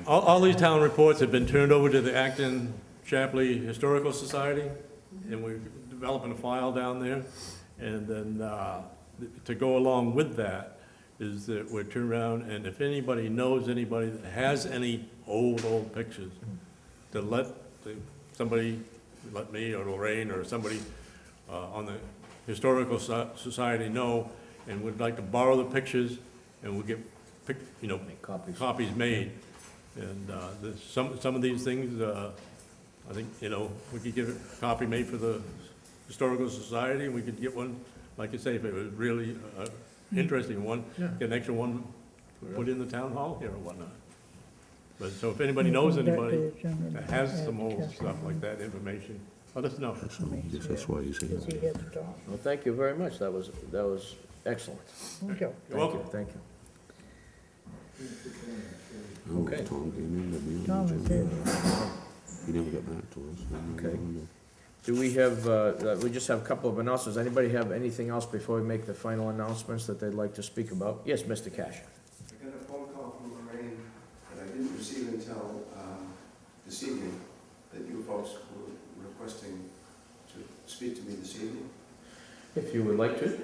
all these town reports have been turned over to the Acton Shapley Historical Society, and we're developing a file down there. And then, to go along with that, is that we're turn around, and if anybody knows anybody that has any old pictures, to somebody, let me or Lorraine or somebody on the Historical Society know, and would like to borrow the pictures, and we'll get, Make copies. copies made. And there's some of these things, I think, we could get a copy made for the Historical Society, and we could get one, like I say, if it was really interesting one, get an extra one put in the town hall here or whatnot. But, so if anybody knows anybody that has some old stuff like that information, let us know. so I guess that's why you say Is he that. here to talk? Well, thank you very much. That was excellent. Thank you. You're Thank welcome. you, thank you. Oh, Okay. Tom came in, but we Tom is here. he never got back to us. Okay. Do we have, we just have a couple of announcements. Anybody have anything else before we make the final announcements that they'd like to speak about? Yes, Mr. Cash. I got a phone call from Lorraine that I didn't receive until this evening, that you folks were requesting to speak to me this evening. If you would like to.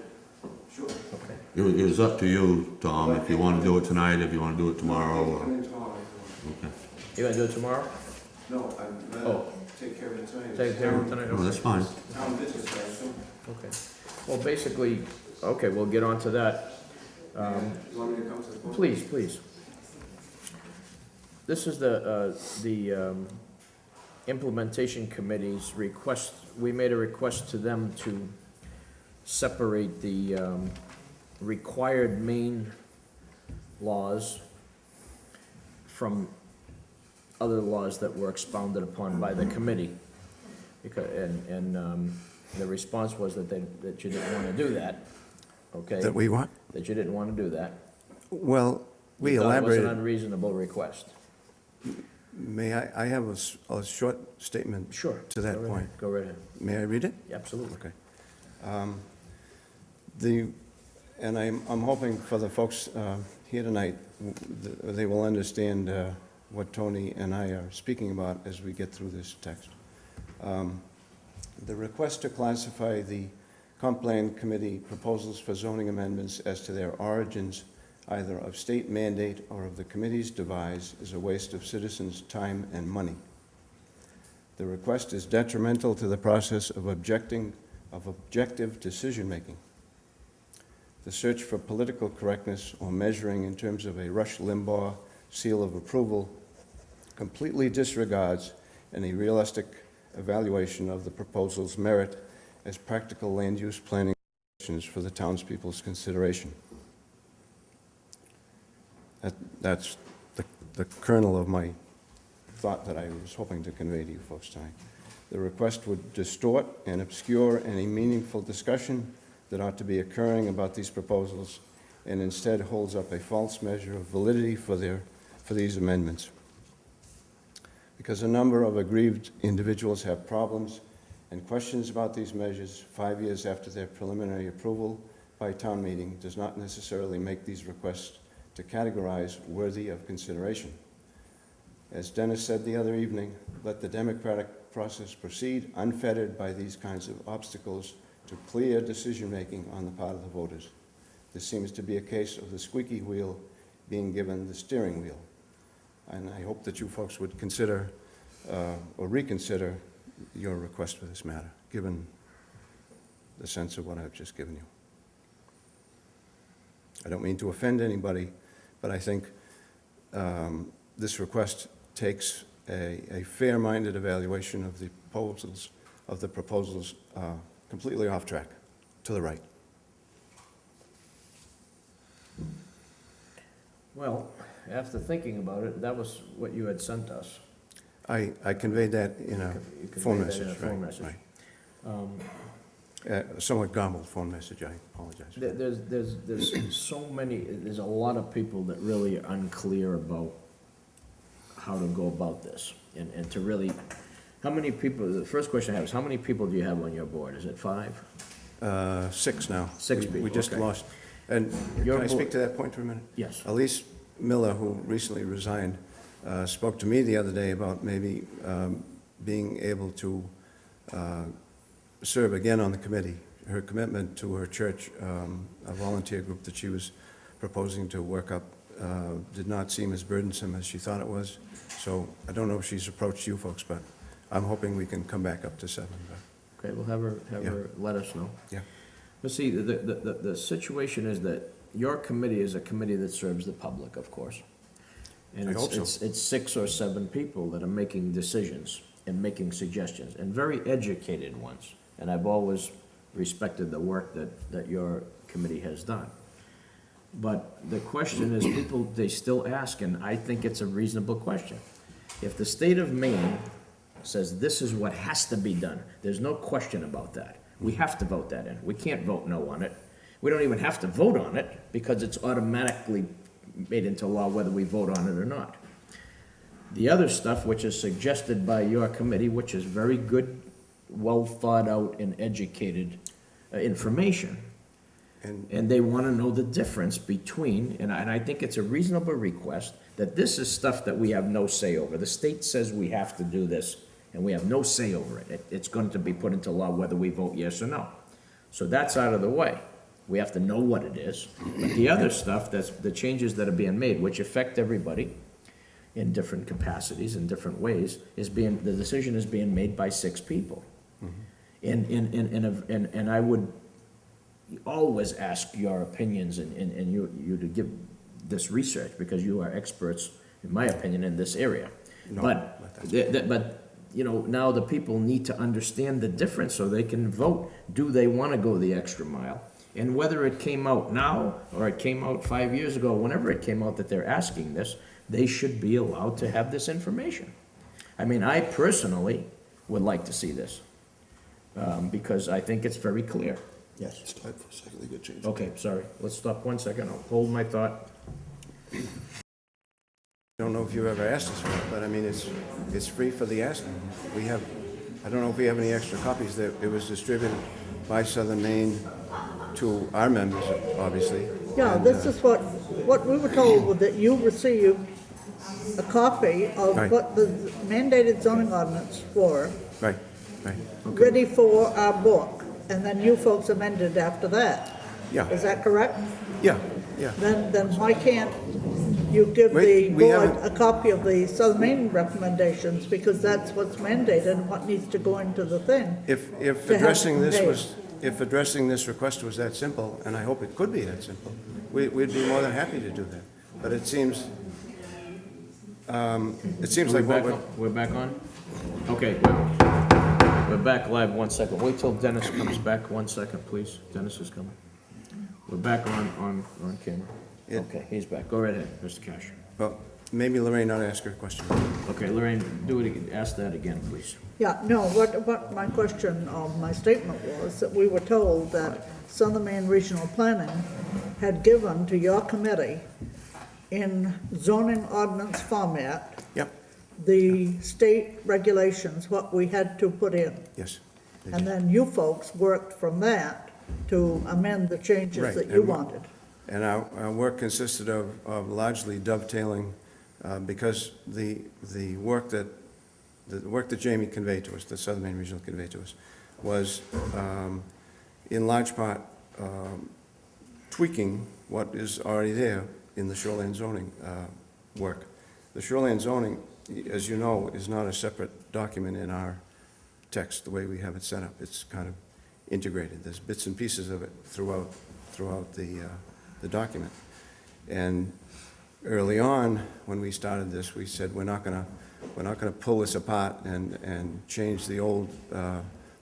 Sure. Okay. It was up to you, Tom, if you want to do it tonight, if you want to do it tomorrow, Come or, in tomorrow if you want. okay. You gonna do it tomorrow? No, I'd rather Oh. take care of it tonight. Take care of it tonight? No, that's fine. Town business, I assume. Okay. Well, basically, okay, we'll get on to that. You want me to come to the podium? Please, please. This is the implementation committee's request. We made a request to them to separate the required main laws from other laws that were expounded upon by the committee. Because, the response was that you didn't want to do that, okay? That we what? That you didn't want to do that. Well, we You thought it was an elaborated. unreasonable request. May I have a short statement? Sure. To that Go right point. ahead. Go right ahead. May I read it? Absolutely. Okay. And I'm hoping for the folks here tonight, they will understand what Tony and I are speaking about as we get through this text. The request to classify the Comp Plan Committee proposals for zoning amendments as to their origins, either of state mandate or of the committee's devise, is a waste of citizens' time and money. The request is detrimental to the process of objective decision-making. The search for political correctness or measuring in terms of a Rush Limbaugh seal of approval completely disregards any realistic evaluation of the proposal's merit as practical land use planning solutions for the townspeople's consideration. That's the kernel of my thought that I was hoping to convey to you folks tonight. The request would distort and obscure any meaningful discussion that ought to be occurring about these proposals, and instead holds up a false measure of validity for these amendments. Because a number of aggrieved individuals have problems and questions about these measures 5 years after their preliminary approval by town meeting does not necessarily make these requests to categorize worthy of consideration. As Dennis said the other evening, let the democratic process proceed unfettered by these kinds of obstacles to clear decision-making on the part of the voters. This seems to be a case of the squeaky wheel being given the steering wheel. And I hope that you folks would consider or reconsider your request for this matter, given the sense of what I've just given you. I don't mean to offend anybody, but I think this request takes a fair-minded evaluation of the proposals completely off track, to the right. Well, after thinking about it, that was what you had sent us. I conveyed that in a You conveyed phone that message. in a phone right, message. right. Somewhat garbled phone message, I apologize. There's so many, there's a lot of people that really are unclear about how to go about this. And to really, how many people, the first question I have is, how many people do you have on your board? Is it 5? 6 now. Six We people, just okay. lost. And Your can I speak board- to that point for a minute? Yes. Elise Miller, who recently resigned, spoke to me the other day about maybe being able to serve again on the committee. Her commitment to her church, a volunteer group that she was proposing to work up, did not seem as burdensome as she thought it was. So I don't know if she's approached you folks, but I'm hoping we can come back up to 7. But Okay, we'll have her let us know. yeah. But see, the situation is that your committee is a committee that serves the public, of course. And I hope so. it's 6 or 7 people that are making decisions and making suggestions, and very educated ones. And I've always respected the work that your committee has done. But the question is, people, they still ask, and I think it's a reasonable question. If the state of Maine says this is what has to be done, there's no question about that. We have to vote that in. We can't vote no on it. We don't even have to vote on it because it's automatically made into law whether we vote on it or not. The other stuff, which is suggested by your committee, which is very good, well thought out and educated information. And they want to know the difference between, and I think it's a reasonable request, that this is stuff that we have no say over. The state says we have to do this, and we have no say over it. It's going to be put into law whether we vote yes or no. So that's out of the way. We have to know what it is. But the other stuff, that's the changes that are being made, which affect everybody in different capacities, in different ways, the decision is being made by 6 people. And I would always ask your opinions and you to give this research, because you are experts, in my opinion, in this area. No, But you know, now the people need to understand the difference so they can vote. Do they want to go the extra mile? And whether it came out now or it came out 5 years ago, whenever it came out that they're asking this, they should be allowed to have this information. I mean, I personally would like to see this, because I think it's very clear. Yes. Stop for a second, they get changed. Okay, sorry. Let's stop 1 second. I'll hold my thought. I don't know if you've ever asked us for it, but I mean, it's free for the asking. I don't know if we have any extra copies. It was distributed by Southern Maine to our members, obviously. Yeah, And, this is what we were told, that you received a copy of Right. what the mandated zoning ordinance were, Right, right. ready for our book, and then you folks amended after that. Yeah. Is that correct? Yeah, yeah. Then why can't you give the We board haven't- a copy of the Southern Maine recommendations, because that's what's mandated and what needs to go into the thing? If to have addressing this conveyed. was, if addressing this request was that simple, and I hope it could be that simple, we'd be more than happy to do that. But it seems like what We're back on? Okay. We're back live, 1 second. Wait till Dennis comes back, 1 second, please. Dennis is coming. We're back on camera. Yeah. Okay, he's back. Go right ahead, Mr. Cash. well, maybe Lorraine ought to ask her a question. Okay, Lorraine, do it again. Ask that again, please. Yeah, no, what my question, my statement was, that we were told that Southern Maine Regional Planning had given to your committee in zoning ordinance format, Yep, the state regulations, what we had to put in. yes. they And did. then you folks worked from that to amend the changes Right, that you and what- wanted. And our work consisted of largely dovetailing, because the work that Jamie conveyed to us, the Southern Maine Regional conveyed to us, was in large part tweaking what is already there in the shoreline zoning work. The shoreline zoning, as you know, is not a separate document in our text, the way we have it set up. It's kind of integrated. There's bits and pieces of it throughout the document. And early on, when we started this, we said, we're not gonna pull this apart and change the old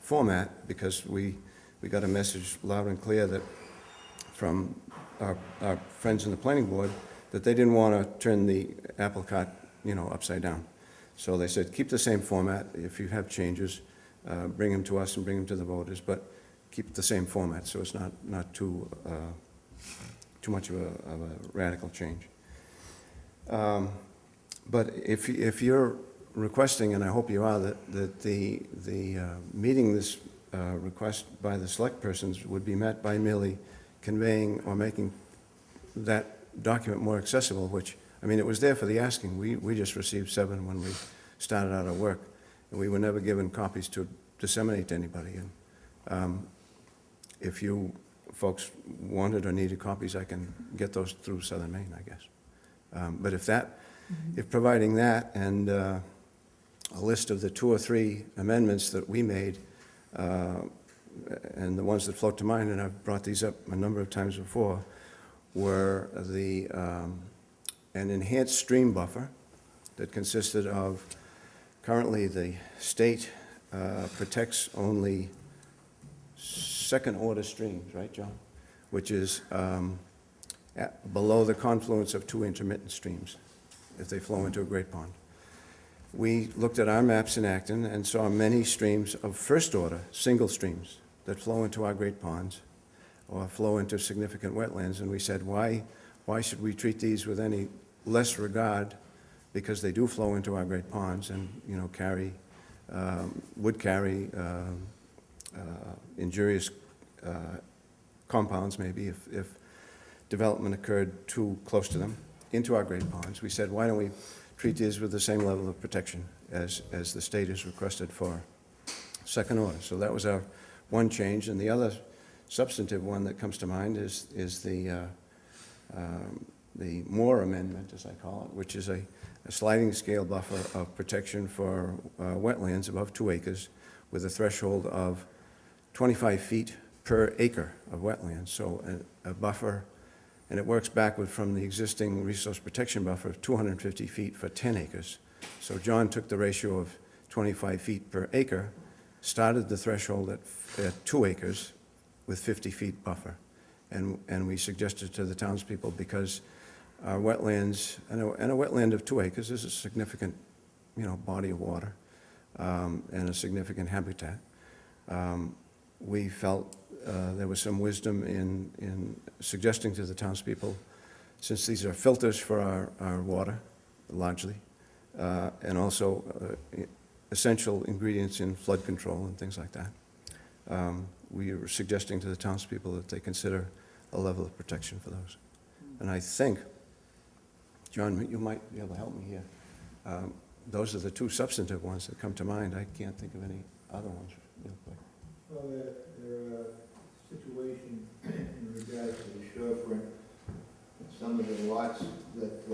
format, because we got a message loud and clear that from our friends in the planning board, that they didn't want to turn the apple cart, upside down. So they said, keep the same format. If you have changes, bring them to us and bring them to the voters, but keep the same format, so it's not too much of a radical change. But if you're requesting, and I hope you are, that the meeting this request by the select persons would be met by merely conveying or making that document more accessible, which, it was there for the asking. We just received 7 when we started out our work, and we were never given copies to disseminate to anybody. And if you folks wanted or needed copies, I can get those through Southern Maine, I guess. But if providing that and a list of the 2 or 3 amendments that we made, and the ones that float to mind, and I've brought these up a number of times before, were an enhanced stream buffer that consisted of, currently the state protects only second-order streams, right, John? Which is below the confluence of 2 intermittent streams, if they flow into a great pond. We looked at our maps in Acton and saw many streams of first-order, single streams, that flow into our great ponds or flow into significant wetlands, and we said, why should we treat these with any less regard, because they do flow into our great ponds and, would carry injurious compounds, maybe, if development occurred too close to them, into our great ponds. We said, why don't we treat these with the same level of protection as the state has requested for second order? So that was our one change, and the other substantive one that comes to mind is the Moore Amendment, as I call it, which is a sliding scale buffer of protection for wetlands above 2 acres, with a threshold of 25 feet per acre of wetlands. So a buffer, and it works backward from the existing resource protection buffer of 250 feet for 10 acres. So John took the ratio of 25 feet per acre, started the threshold at 2 acres with 50 feet buffer. And we suggested to the townspeople, because our wetlands, and a wetland of 2 acres is a significant, body of water, and a significant habitat. We felt there was some wisdom in suggesting to the townspeople, since these are filters for our water, largely, and also essential ingredients in flood control and things like that, we were suggesting to the townspeople that they consider a level of protection for those. And I think John, you might be able to help me here. Those are the two substantive ones that come to mind. I can't think of any other ones real quick. Well, there are situations in regards to the shorefront, some of the lots that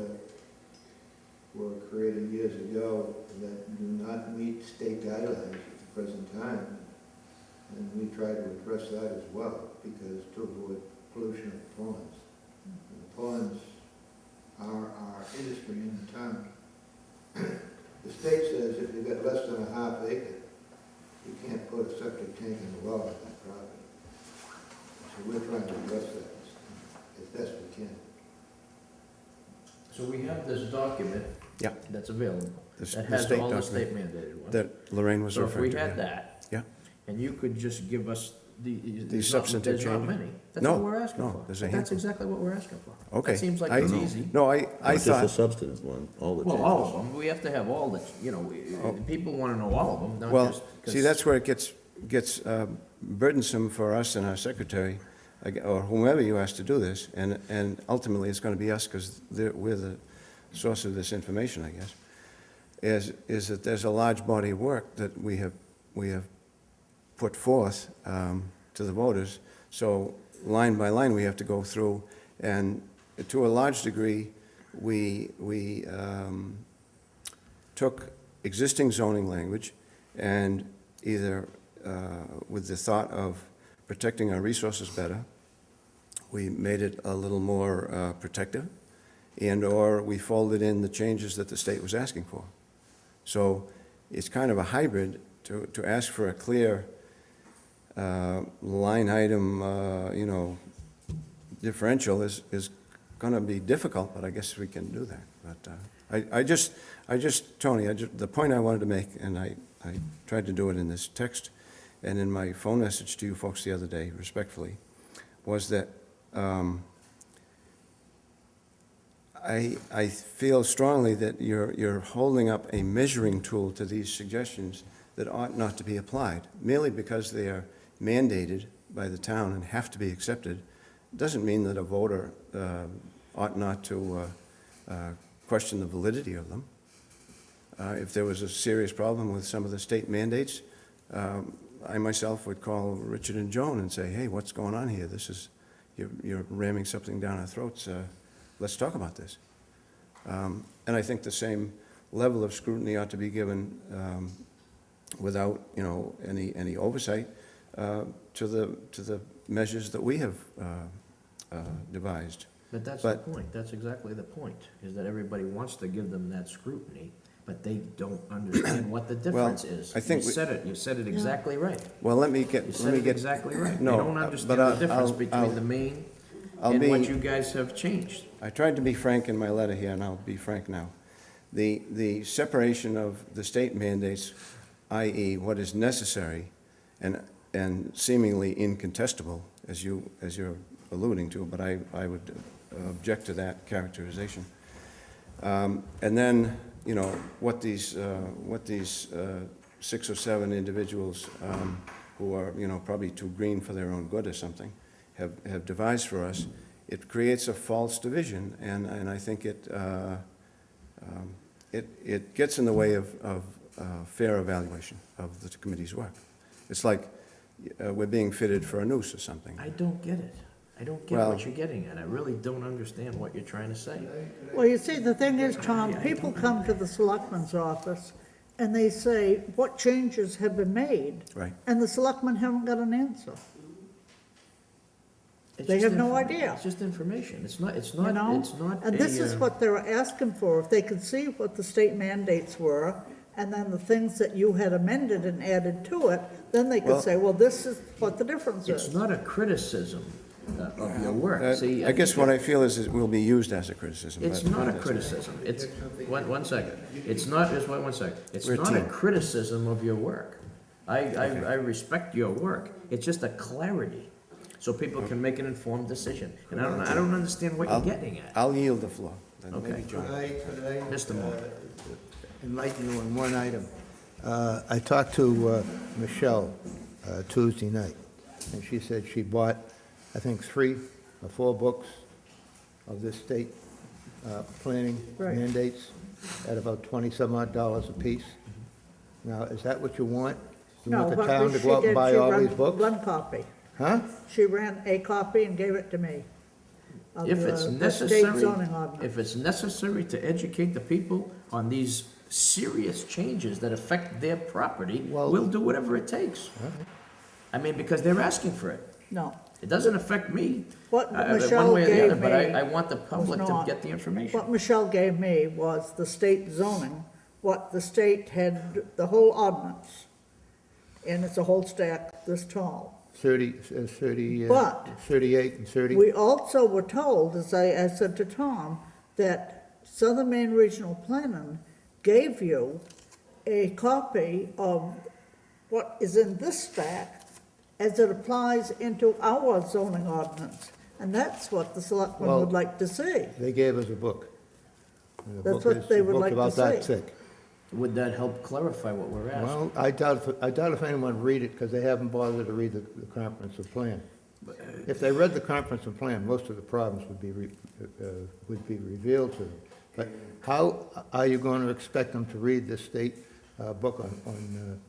were created years ago that do not meet state guidelines at the present time. And we try to address that as well, because to avoid pollution of the ponds. And the ponds are our industry in the town. The state says if you've got less than a half acre, you can't put a septic tank in the well on that property. So we're trying to address that as best we can. So we have this document. Yeah. That's available, The that the has state all the document state mandated ones. that Lorraine was So if referring we to. had yeah. that. Yeah. And you could just give us These substantive There's not changes? many. That's No, what we're asking no, for. there's a That's handful. exactly what we're asking for. Okay. That seems like I- it's easy. No, I Not just the thought, substantive one, all the Well, changes. all of them, we have to have all the, people wanna know all of them, not well, just. 'cause- see, that's where it gets burdensome for us and our secretary, or whomever you ask to do this, and ultimately it's going to be us, because we're the source of this information, I guess, is that there's a large body of work that we have put forth to the voters. So line by line, we have to go through, and to a large degree, we took existing zoning language and either with the thought of protecting our resources better, we made it a little more protective, and/or we folded in the changes that the state was asking for. So it's kind of a hybrid to ask for a clear line item, differential is going to be difficult, but I guess we can do that. But I just, Tony, the point I wanted to make, and I tried to do it in this text and in my phone message to you folks the other day, respectfully, was that I feel strongly that you're holding up a measuring tool to these suggestions that ought not to be applied, merely because they are mandated by the town and have to be accepted. Doesn't mean that a voter ought not to question the validity of them. If there was a serious problem with some of the state mandates, I myself would call Richard and Joan and say, hey, what's going on here? You're ramming something down our throats. Let's talk about this. And I think the same level of scrutiny ought to be given without, any oversight to the measures that we have devised. But that's the point, that's exactly the point, is that everybody wants to give them that scrutiny, but they don't understand what the difference is. I think You said it exactly right. Well, let me You get, said it exactly right. They No, don't but understand the difference between the main and be- what you guys have changed. I tried to be frank in my letter here, and I'll be frank now. The separation of the state mandates, i.e. what is necessary and seemingly incontestable, as you're alluding to, but I would object to that characterization. And then, what these 6 or 7 individuals who are, probably too green for their own good or something, have devised for us, it creates a false division, and I think it gets in the way of fair evaluation of the committee's work. It's like we're being fitted for a noose or something. I don't get it. I don't get Well- what you're getting at. I really don't understand what you're trying to say. Well, you see, the thing is, Tom, people come to the selectman's office and they say, what changes have been made? Right. And the selectmen haven't got an answer. It's They just have no infor- idea. It's just information. It's not You know? And this is a, what they're asking for, if they could see what the state mandates were, and then the things that you had amended and added to it, then they Well- could say, well, this is what the difference it's is. not a criticism of your work. See, I guess what I feel is it will be used as a criticism. It's but not a that's- criticism. It's, one second. It's not, just one second. It's We're a not a team. criticism of your work. I respect your work. It's just a clarity, so people can make an informed decision. And I don't understand what you're getting at. I'll yield the floor. Then Okay. maybe John. Could I Mr. Moore. enlighten you on one item? I talked to Michelle Tuesday night, and she said she bought, I think, 3 or 4 books of this state planning Right. mandates at about 20-some odd dollars apiece. Now, is that what you want? You No, want the what town to she go out and did, buy she all ran these books? one copy. Huh? She ran a copy and gave it to me. of If it's the state necessary, zoning ordinance. if it's necessary to educate the people on these serious changes that affect their property, Well- we'll do whatever it takes. I mean, because they're asking for it. No. It doesn't affect me, What one Michelle way or the other, gave but me I want the public to not. get the information. What Michelle gave me was the state zoning, what the state had, the whole ordinance. And it's a whole stack this tall. 30, But- 38 and 30? We also were told, as I said to Tom, that Southern Maine Regional Planning gave you a copy of what is in this stack as it applies into our zoning ordinance. And that's what the selectmen Well- would like to see. They gave us a book. And the That's book what is- they the would book's like to about that see. thick. Would that help clarify what we're asking? Well, I doubt if anyone read it, because they haven't bothered to read the comprehensive plan. If they read the comprehensive plan, most of the problems would be revealed to them. But how are you going to expect them to read this state book on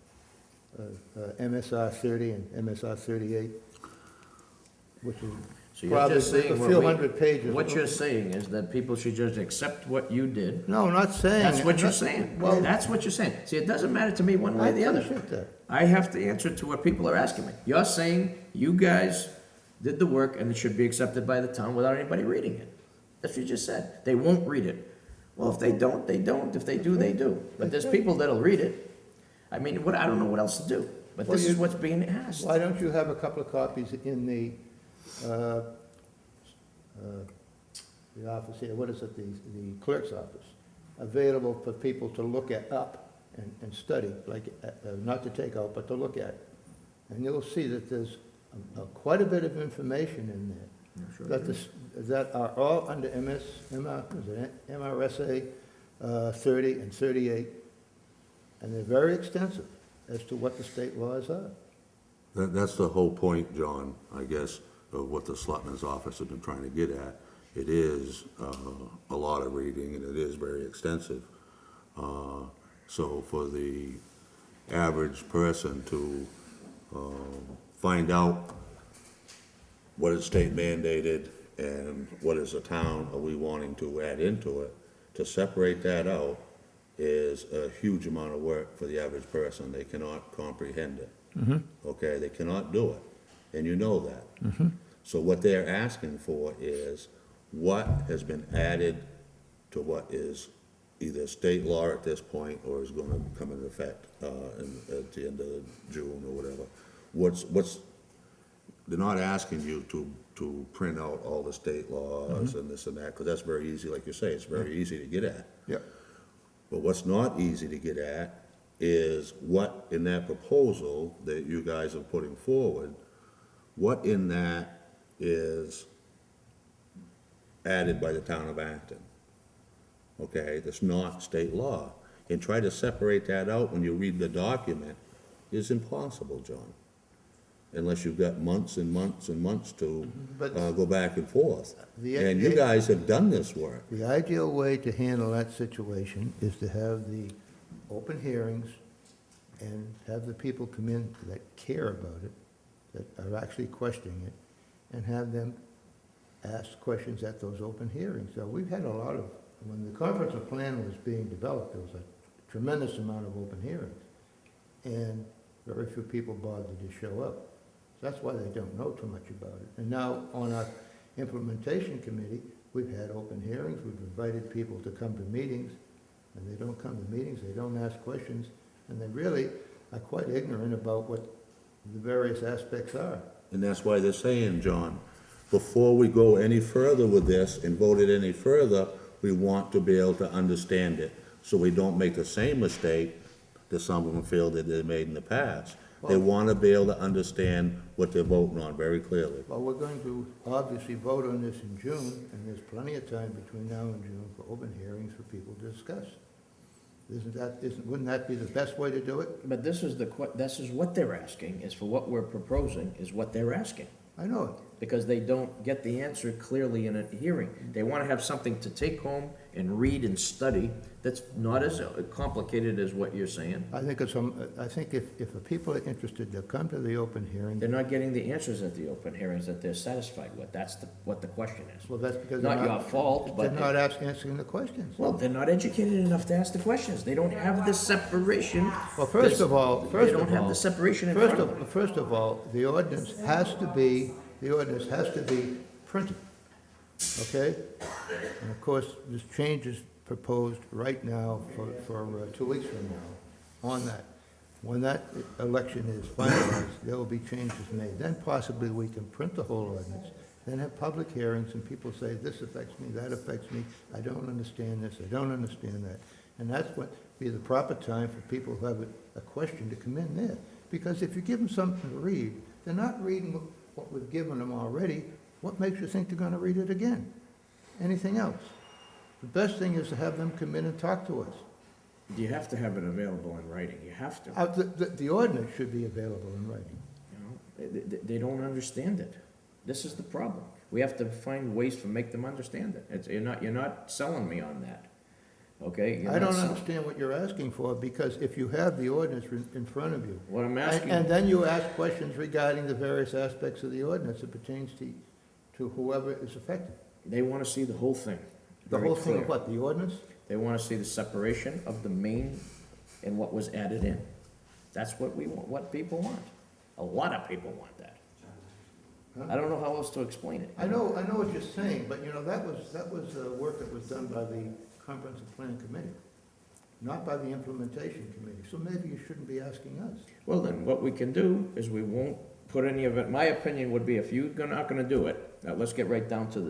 MSR 30 and MSR 38, which is So you're probably just saying, a few hundred pages? what you're saying is that people should just accept what you did. No, not saying. That's what you're not- saying. Well, That's what you're saying. See, it doesn't matter to me one way I or the other. appreciate that. I have to answer to what people are asking me. You're saying you guys did the work and it should be accepted by the town without anybody reading it. That's what you just said. They won't read it. Well, if they don't, they don't. If they do, they do. But there's people that'll read it. I mean, I don't know what else to do. But this is what's being asked. Why don't you have a couple of copies in the office here, what is it, the clerk's office, available for people to look up and study, like, not to take out, but to look at. And you'll see that there's quite a bit of information in there. That are all under MRSA 30 and 38, and they're very extensive as to what the state laws are. That's the whole point, John, I guess, of what the Selectmen's office has been trying to get at. It is a lot of reading, and it is very extensive. So for the average person to find out what is state mandated and what is the town are we wanting to add into it, to separate that out is a huge amount of work for the average person. They cannot comprehend it. Okay, they cannot do it, and you know that. So what they're asking for is what has been added to what is either state law at this point or is going to come into effect at the end of June or whatever. They're not asking you to print out all the state laws and this and that, because that's very easy, like you say, it's very easy to get at. Yep. But what's not easy to get at is what in that proposal that you guys are putting forward, what in that is added by the town of Acton? Okay, that's not state law. And try to separate that out when you read the document is impossible, John. Unless you've got months and months and months to But- go back and forth. The- And you guys have done this work. The ideal way to handle that situation is to have the open hearings and have the people come in that care about it, that are actually questioning it, and have them ask questions at those open hearings. So we've had a lot of, when the comprehensive plan was being developed, there was a tremendous amount of open hearings. And very few people bothered to show up. That's why they don't know too much about it. And now, on our implementation committee, we've had open hearings, we've invited people to come to meetings, and they don't come to meetings, they don't ask questions, and they really are quite ignorant about what the various aspects are. And that's why they're saying, John, before we go any further with this and vote it any further, we want to be able to understand it, so we don't make the same mistake that some of them feel that they made in the past. They want to be able to understand what they're voting on very clearly. Well, we're going to obviously vote on this in June, and there's plenty of time between now and June for open hearings for people to discuss. Wouldn't that be the best way to do it? But this is what they're asking, is for what we're proposing, is what they're asking. I know it. because they don't get the answer clearly in a hearing. They want to have something to take home and read and study that's not as complicated as what you're saying. I think I think if the people are interested, they'll come to the open hearing. They're not getting the answers at the open hearings that they're satisfied with. That's what the question is. Well, that's because Not your fault, they're but, not answering the questions. well, they're not educated enough to ask the questions. They don't have the separation. Well, first of all, They don't have the separation in front of them. First of all, the ordinance has to be printed, okay? And of course, this change is proposed right now for 2 weeks from now on that. When that election is finalized, there will be changes made. Then possibly we can print the whole ordinance, then have public hearings, and people say, this affects me, that affects me, I don't understand this, I don't understand that. And that's what be the proper time for people who have a question to come in there. Because if you give them something to read, they're not reading what we've given them already. What makes you think they're gonna read it again? Anything else? The best thing is to have them come in and talk to us. You have to have it available in writing. You have to. The ordinance should be available in writing. You know, they don't understand it. This is the problem. We have to find ways to make them understand it. You're not selling me on that, okay? You're I not don't selling- understand what you're asking for, because if you have the ordinance in front of you, What I'm asking. and then you ask questions regarding the various aspects of the ordinance that pertains to whoever is affected. They want to see the whole thing. The very whole thing clear. of what, the ordinance? They want to see the separation of the main and what was added in. That's what we want, what people want. A lot of people want that. I don't know how else to explain it. I know what you're saying, but you know, that was work that was done by the Comprehensive Plan Committee, not by the Implementation Committee, so maybe you shouldn't be asking us. Well, then, what we can do is we won't put any of it, my opinion would be, if you're not gonna do it, now let's get right down to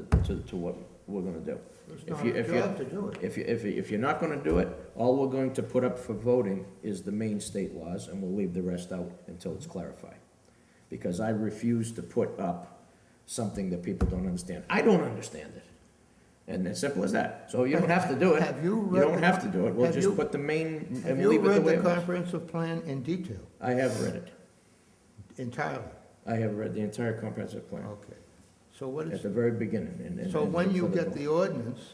what we're gonna do. It's If not you- our if you- job to do it. If you're not gonna do it, all we're going to put up for voting is the main state laws, and we'll leave the rest out until it's clarified. Because I refuse to put up something that people don't understand. I don't understand it. And it's simple as that. So you don't have to do it. Have you You read don't the- have to do it. We'll have just you- put the main Have and you leave it the read way the it was. comprehensive plan in detail, I have read it. entirely? I have read the entire comprehensive plan Okay. So what at is, the very beginning. so when you for the get vote. the ordinance,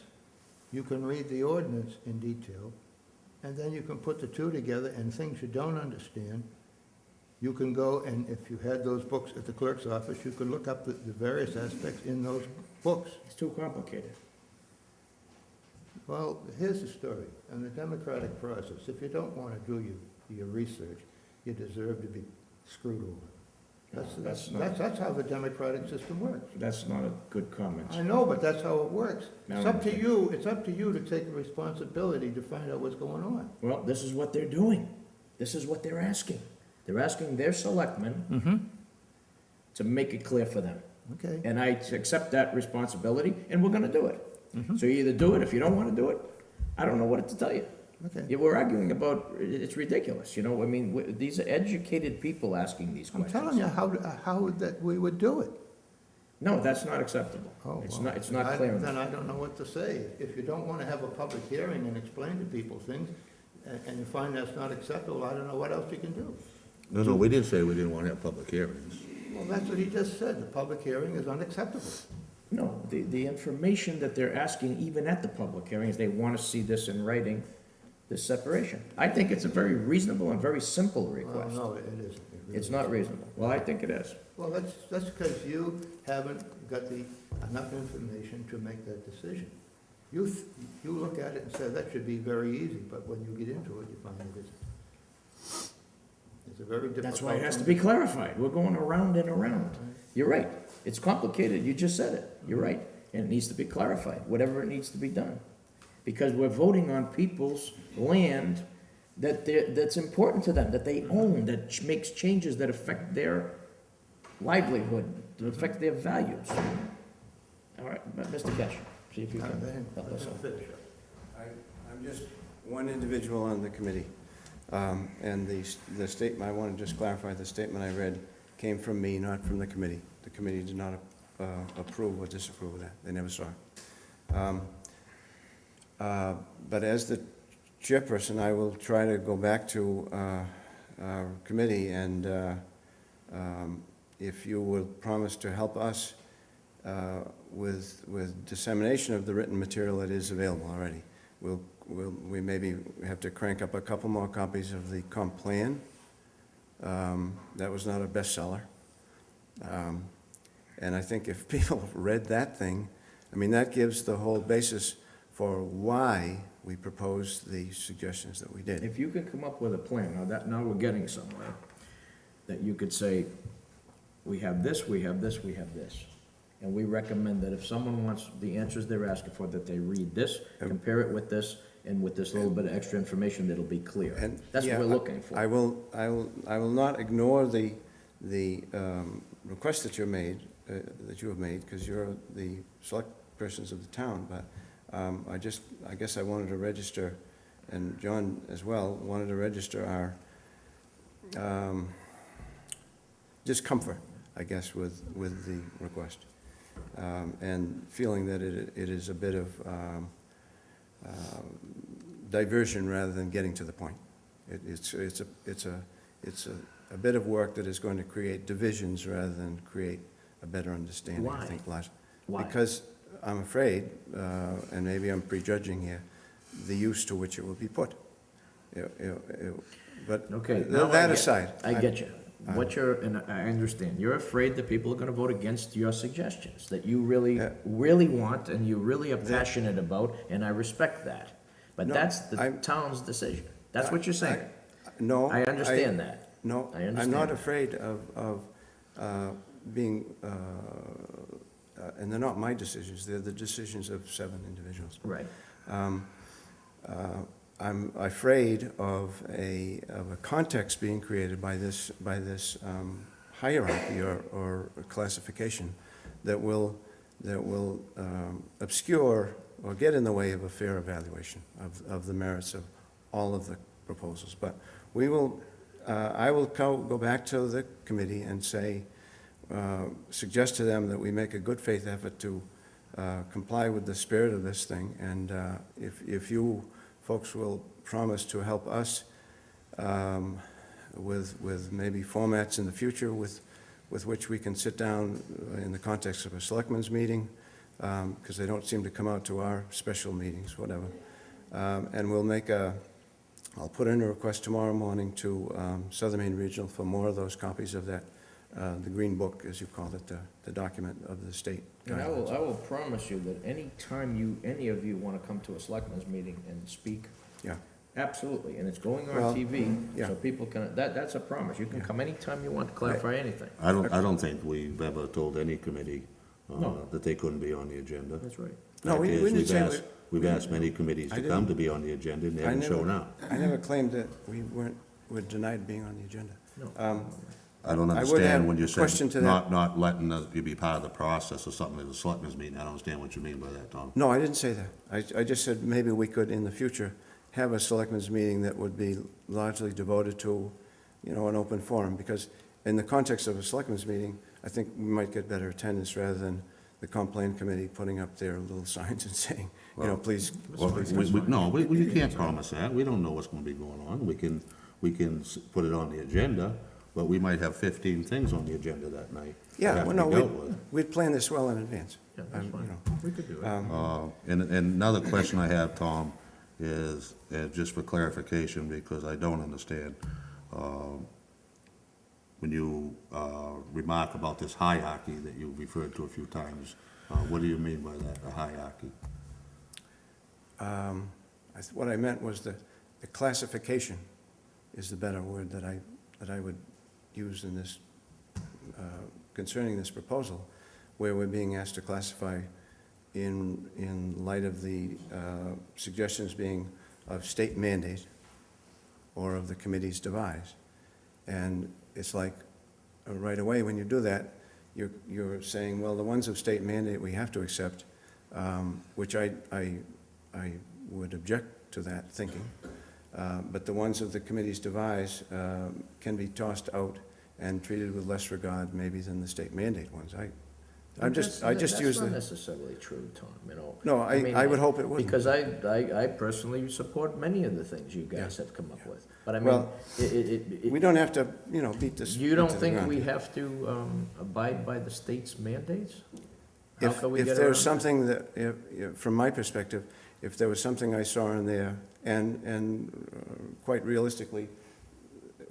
you can read the ordinance in detail, and then you can put the two together, and things you don't understand, you can go, and if you had those books at the clerk's office, you could look up the various aspects in those books. It's too complicated. Well, here's the story. In the democratic process, if you don't want to do your research, you deserve to be screwed over. That's how the democratic system works. That's not a good comment. I know, but that's how it works. No, It's up to okay. you, it's up to you to take the responsibility to find out what's going on. Well, this is what they're doing. This is what they're asking. They're asking their selectmen to make it clear for them. Okay. And I accept that responsibility, and we're gonna do it. So you either do it, if you don't wanna do it, I don't know what to tell you. Okay. Yeah, we're arguing about, it's ridiculous, you know, I mean, these are educated people asking these I'm questions. telling you how that we would do it. No, that's not acceptable. Oh, It's well, not, it's not clear Then enough. I don't know what to say. If you don't want to have a public hearing and explain to people things, and you find that's not acceptable, I don't know what else you can do. No, we didn't say we didn't want to have public hearings. Well, that's what he just said. The public hearing is unacceptable. No, the information that they're asking, even at the public hearings, they wanna see this in writing, this separation. I think it's a very reasonable and very simple Well, request. no, it isn't. It really It's not isn't. reasonable. Well, I think it is. Well, that's because you haven't got enough information to make that decision. You look at it and say, that should be very easy, but when you get into it, you find it isn't. It's a very difficult. That's why it has to be clarified. We're going around and around. You're right. It's complicated. You just said it. You're right. And it needs to be clarified, whatever it needs to be done. Because we're voting on people's land that's important to them, that they own, that makes changes that affect their livelihood, that affect their values. All right, Mr. Kesher, see if you can help us out. I'm just one individual on the committee. And the statement, I want to just clarify, the statement I read came from me, not from the committee. The committee did not approve or disapprove of that. They never saw it. But as the chairperson, I will try to go back to our committee, and if you will promise to help us with dissemination of the written material that is available already. We maybe have to crank up a couple more copies of the comp plan. That was not a bestseller. And I think if people read that thing, I mean, that gives the whole basis for why we proposed the suggestions that we did. If you can come up with a plan, now we're getting somewhere, that you could say, we have this, we have this, we have this. And we recommend that if someone wants the answers they're asking for, that they read this, compare it with this, and with this little bit of extra information, that'll be clear. And, That's what yeah, we're looking for. I will not ignore the request that you have made, because you're the select persons of the town, but I guess I wanted to register, and John as well, wanted to register our discomfort, I guess, with the request. And feeling that it is a bit of diversion rather than getting to the point. It's a bit of work that is going to create divisions rather than create a better understanding, I think, Lars. Why? Because I'm afraid, and maybe I'm prejudging here, the use to which it will be put. But Okay. now that aside. I get you. And I understand, you're afraid that people are gonna vote against your suggestions, that you really, really want, and you really are passionate about, and I respect that. But No, that's the town's decision. That's what you're saying. No. I understand that. No, I I'm understand not that. afraid of being, and they're not my decisions, they're the decisions of 7 individuals. Right. I'm afraid of a context being created by this hierarchy or classification that will obscure or get in the way of a fair evaluation of the merits of all of the proposals. But we will, I will go back to the committee and say, suggest to them that we make a good faith effort to comply with the spirit of this thing, and if you folks will promise to help us with maybe formats in the future with which we can sit down in the context of a selectmen's meeting, because they don't seem to come out to our special meetings, whatever. And I'll put in a request tomorrow morning to Southern Maine Regional for more of those copies of that, the green book, as you call it, the document of the state. And I will promise you that any time any of you wanna come to a selectmen's meeting and speak, Yeah. absolutely, and it's going Well, on TV, yeah. so people can, that's a promise. You can come anytime you want to clarify anything. I don't think we've ever told any committee No. that they couldn't be on the agenda. That's right. No, we Fact is, didn't we've say asked- We've asked many committees I to didn't- come to be on the agenda, and they I haven't never- shown up. I never claimed that we were denied being on the agenda. No. I don't I would have understand when you a question to said that. not letting us, you be part of the process or something at the selectmen's meeting. I don't understand what you mean by that, Tom. No, I didn't say that. I just said maybe we could, in the future, have a selectmen's meeting that would be largely devoted to, an open forum, because in the context of a selectmen's meeting, I think we might get better attendance rather than the comp plan committee putting up their little signs and saying, please. Well, we can't promise that. We don't know what's gonna be going on. We can put it on the agenda, but we might have 15 things on the agenda that night. that Yeah, have well, to no, be dealt with. we'd plan this well in advance. Yeah, that's fine. We could do it. And another question I have, Tom, is, just for clarification, because I don't understand, when you remark about this hierarchy that you referred to a few times, what do you mean by that, a hierarchy? What I meant was the classification is the better word that I would use in this, concerning this proposal, where we're being asked to classify in light of the suggestions being of state mandate or of the committee's devise. And it's like, right away, when you do that, you're saying, well, the ones of state mandate we have to accept, which I would object to that thinking. But the ones of the committee's devise can be tossed out and treated with less regard maybe than the state mandate ones. I just use That's not the, necessarily true, Tom, no, I would hope it wouldn't. Because I personally support many of the things you guys have come up with. But I mean, Well, we don't have to, beat this. you don't into the think ground. we have to abide by the state's mandates? How If, can we if get there's around something that, from my perspective, if there was something I saw in there, and quite realistically,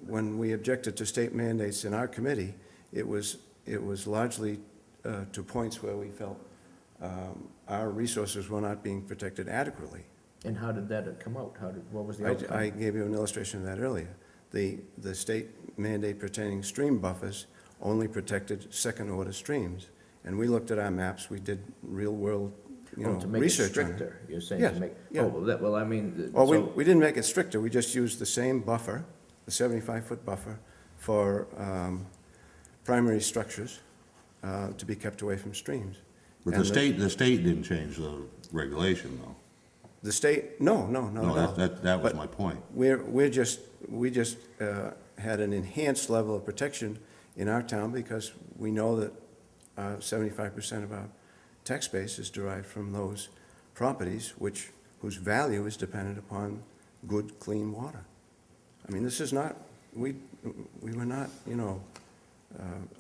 when we objected to state mandates in our committee, it was largely to points where we felt our resources were not being protected adequately. And how did that come out? What was the outcome? I gave you an illustration of that earlier. The state mandate pertaining stream buffers only protected second-order streams. And we looked at our maps, we did real-world, To make it research on it. stricter, you're saying Yes, to make, yeah. well, I mean, Well, so, we didn't make it stricter, we just used the same buffer, the 75-foot buffer, for primary structures to be kept away from streams. But And the state didn't change the regulation, though. The state, no, not No, at all. that was But my point. we just had an enhanced level of protection in our town because we know that 75% of our tax base is derived from those properties whose value is dependent upon good, clean water. I mean, this is not, we were not,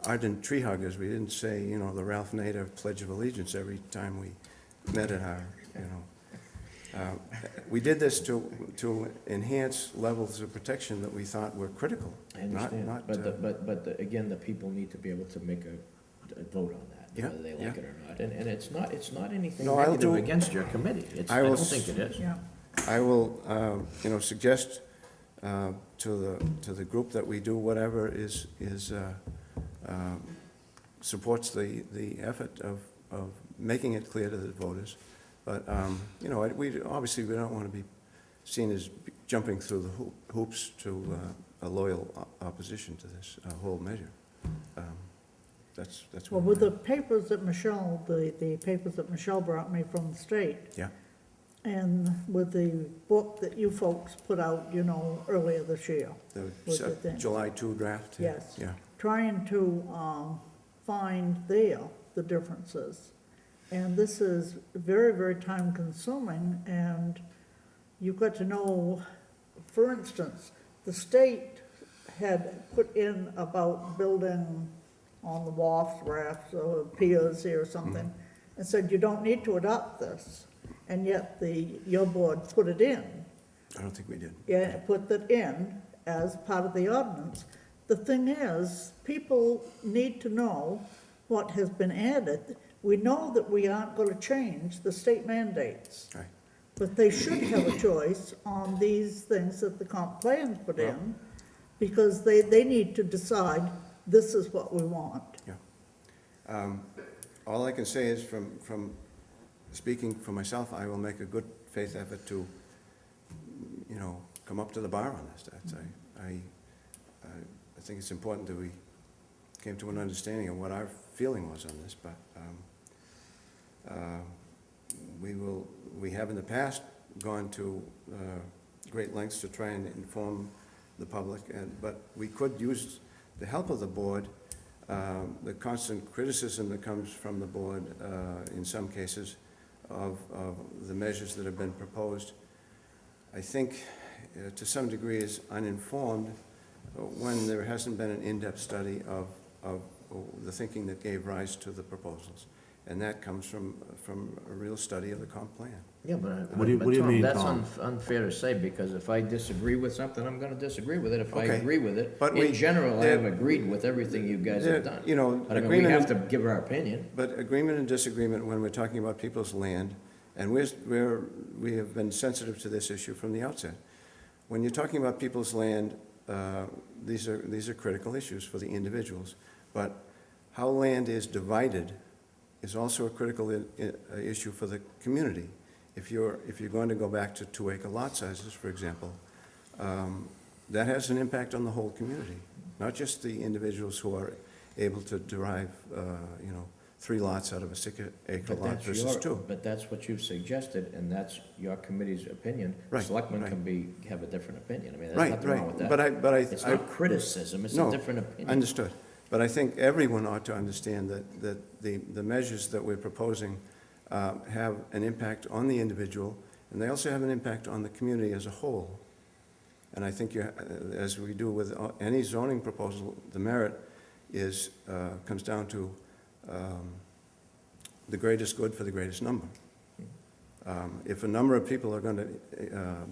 ardent tree huggers. We didn't say, the Ralph Nader Pledge of Allegiance every time we met at our, we did this to enhance levels of protection that we thought were critical. I understand, Not, again, the people need to be able to make a vote on that, Yeah, whether they like yeah. it or not. And it's not anything No, I'll negative do- against your committee. It's, I I will don't think it is. Yeah. I will, suggest to the group that we do whatever supports the effort of making it clear to the voters. But, obviously, we don't want to be seen as jumping through the hoops to a loyal opposition to this whole measure. That's Well, what with we're- the papers that Michelle, the papers that Michelle brought me from the state, Yeah, and with the book that you folks put out, earlier this year, the With the thing. July 2 draft. yeah, Yes. Yeah. trying to find there the differences. And this is very, very time consuming, and you've got to know, for instance, the state had put in about building on the wharfs, rafts, or piers or something, and said you don't need to adopt this, and yet your board put it in. I don't think we did. Yeah, put that in as part of the ordinance. The thing is, people need to know what has been added. We know that we aren't gonna change the state mandates, Right. but they should have a choice on these things that the comp plan put in, because they need to decide, this is what we want. All I can say is from speaking for myself, I will make a good faith effort to, come up to the bar on this. I think it's important that we came to an understanding of what our feeling was on this, but we have in the past gone to great lengths to try and inform the public, but we could use the help of the board. The constant criticism that comes from the board, in some cases, of the measures that have been proposed, I think, to some degree is uninformed when there hasn't been an in-depth study of the thinking that gave rise to the proposals. And that comes from a real study of the comp plan. Yeah, but, What do you but mean, Tom, that's Tom? unfair to say, because if I disagree with something, I'm gonna disagree with it. If I Okay. agree with it, But in general, I there- have agreed with everything you guys have done. But I mean, we agreement have is- to give our opinion. But agreement and disagreement when we're talking about people's land, and we have been sensitive to this issue from the outset. When you're talking about people's land, these are critical issues for the individuals. But how land is divided is also a critical issue for the community. If you're going to go back to 2-acre lot sizes, for example, that has an impact on the whole community, not just the individuals who are able to derive, 3 lots out of a 6-acre But lot that's versus 2. But that's what you've suggested, and that's your committee's opinion. Right, Selectmen right. can have a different opinion. I mean, there's Right, nothing wrong with right. that. But It's not criticism, it's a No, different opinion. Understood. But I think everyone ought to understand that the measures that we're proposing have an impact on the individual, and they also have an impact on the community as a whole. And I think as we do with any zoning proposal, the merit comes down to the greatest good for the greatest number. If a number of people are going to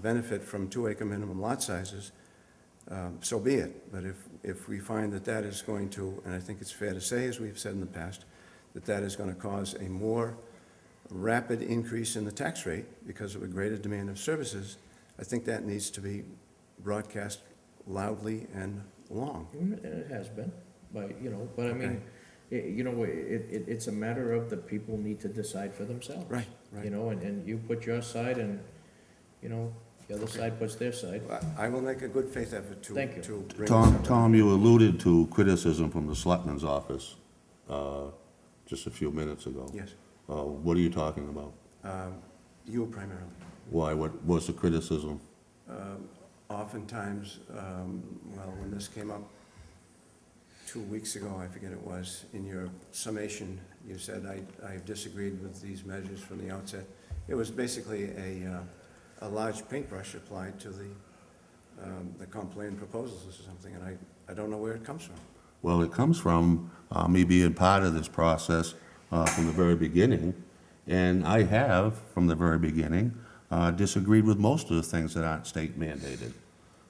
benefit from 2-acre minimum lot sizes, so be it. But if we find that that is going to, and I think it's fair to say, as we've said in the past, that that is going to cause a more rapid increase in the tax rate because of a greater demand of services, I think that needs to be broadcast loudly and long. And it has been, but, I mean, Okay. it's a matter of the people need to decide for themselves. Right, right. And you put your side and, the other side puts their side. I will make a good faith effort to. Thank you. to bring this up. Tom, you alluded to criticism from the Selectmen's office just a few minutes ago. Yes. What are you talking about? You primarily. Why, what was the criticism? Oftentimes, well, when this came up 2 weeks ago, I forget it was, in your summation, you said, I disagreed with these measures from the outset. It was basically a large paintbrush applied to the comp plan proposals or something, and I don't know where it comes from. Well, it comes from me being part of this process from the very beginning, and I have, from the very beginning, disagreed with most of the things that aren't state mandated.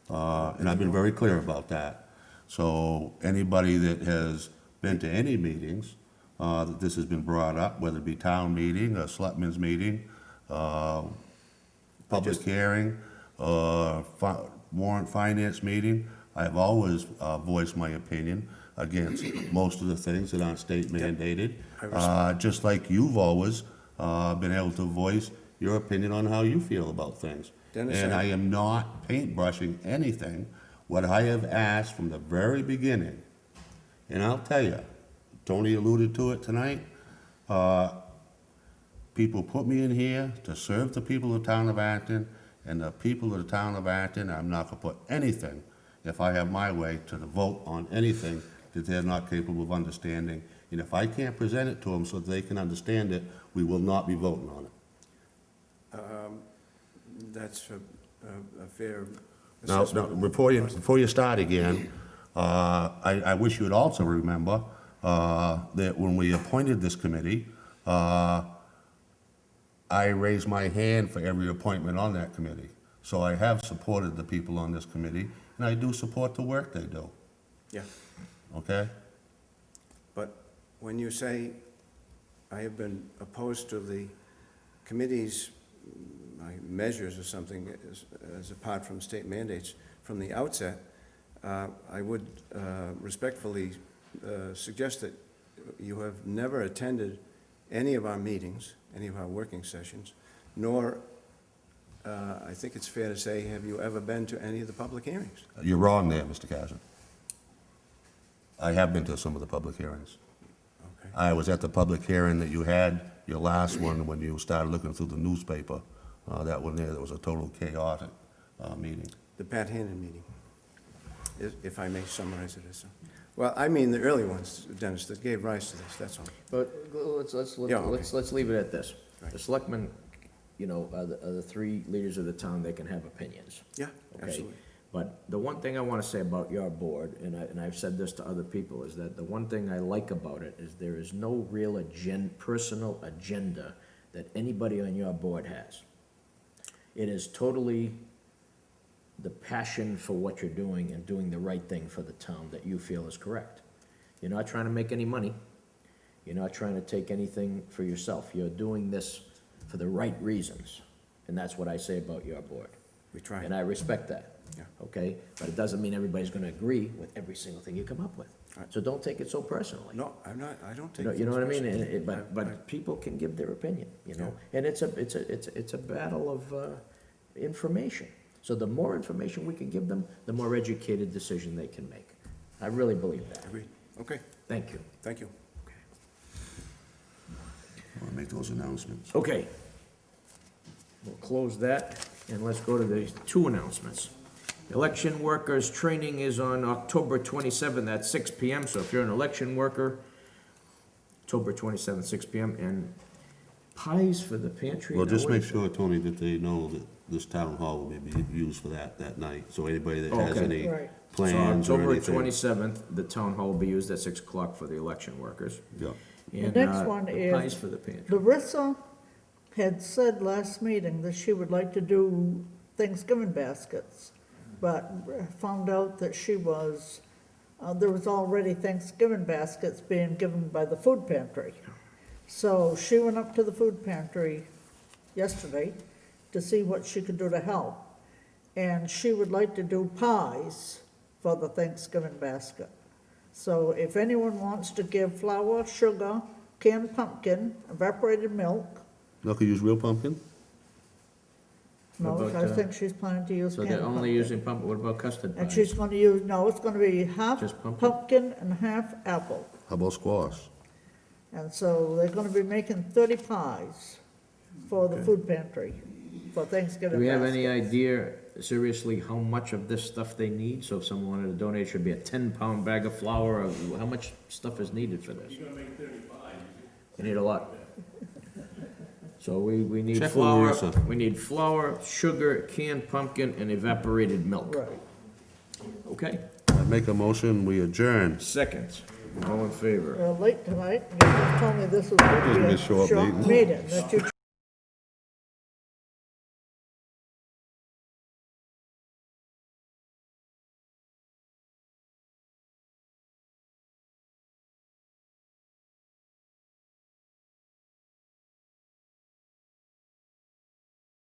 And I've been very clear about that. So anybody that has been to any meetings, that this has been brought up, whether it be town meeting, a selectmen's meeting, public hearing, warrant finance meeting, I have always voiced my opinion against most of the things that aren't state mandated. Just like you've always been able to voice your opinion on how you feel about things. Dennis, And I am not paintbrushing anything. What I have asked from the very beginning, and I'll tell you, Tony alluded to it tonight, people put me in here to serve the people of the town of Acton, and the people of the town of Acton, I'm not gonna put anything, if I have my way, to the vote on anything that they're not capable of understanding. And if I can't present it to them so that they can understand it, we will not be voting on it. That's a fair Now, assessment. before you start again, I wish you would also remember that when we appointed this committee, I raised my hand for every appointment on that committee. So I have supported the people on this committee, and I do support the work they do, Yeah, okay? but when you say I have been opposed to the committee's measures or something as apart from state mandates from the outset, I would respectfully suggest that you have never attended any of our meetings, any of our working sessions, nor, I think it's fair to say, have you ever been to any of the public hearings? You're wrong there, Mr. Kazin. I have been to some of the public hearings. Okay. I was at the public hearing that you had, your last one, when you started looking through the newspaper. That one there, that was a total chaotic meeting. The Pat Hannon meeting, if I may summarize it as so. Well, I mean the early ones, Dennis, that gave rise to this, that's all. But Yeah, okay. let's leave it at this. Right. The selectmen, are the three leaders of the town, they can have opinions. Yeah, Okay? absolutely. But the one thing I want to say about your board, and I've said this to other people, is that the one thing I like about it is there is no real personal agenda that anybody on your board has. It is totally the passion for what you're doing and doing the right thing for the town that you feel is correct. You're not trying to make any money. You're not trying to take anything for yourself. You're doing this for the right reasons. And that's what I say about your board. We try. And I respect that. Yeah. Okay? But it doesn't mean everybody's gonna agree with every single thing you come up with. Right. So don't take it so personally. No, I'm not, I don't You take. know, you know what I things mean? personally. But people can give their opinion, And it's a battle of information. So the more information we can give them, the more educated decision they can make. I really believe that. Agreed. Okay, Thank you. thank you. Want to make those announcements? Okay. We'll close that, and let's go to the two announcements. Election workers' training is on October 27th at 6 PM, so if you're an election worker, October 27th, 6 PM, and pies for the pantry. Well, Now, just what make is it? sure, Tony, that they know that this town hall will be used for that night. So anybody that has Okay. any Right. plans So or October anything. 27th, the town hall will be used at 6 o'clock for the election workers. Yeah. The And, next one the pies is, for the pantry. Larissa had said last meeting that she would like to do Thanksgiving baskets, but found out that there was already Thanksgiving baskets being given by the food pantry. So she went up to the food pantry yesterday to see what she could do to help. And she would like to do pies for the Thanksgiving basket. So if anyone wants to give flour, sugar, canned pumpkin, evaporated milk, Not gonna use real pumpkin? no, What about, I think she's planning to use So canned they're pumpkin. only using pumpkin, what about custard And pies? she's gonna use, no, it's gonna be half Just pumpkin? pumpkin and half apple. How about squash? And so they're gonna be making 30 pies for the Okay. food pantry for Do Thanksgiving we have any baskets. idea, seriously, how much of this stuff they need? So if someone wanted to donate, should be a 10-pound bag of flour, or how much stuff is needed for this? You're gonna make 35. You need a lot. So we need Check with flour, Larissa. we need flour, sugar, canned pumpkin, and evaporated milk. Right. Okay? I make a motion, we adjourn. Second, all in favor? Late tonight, you just told me this was gonna Just be be a a short short meeting. meeting, that you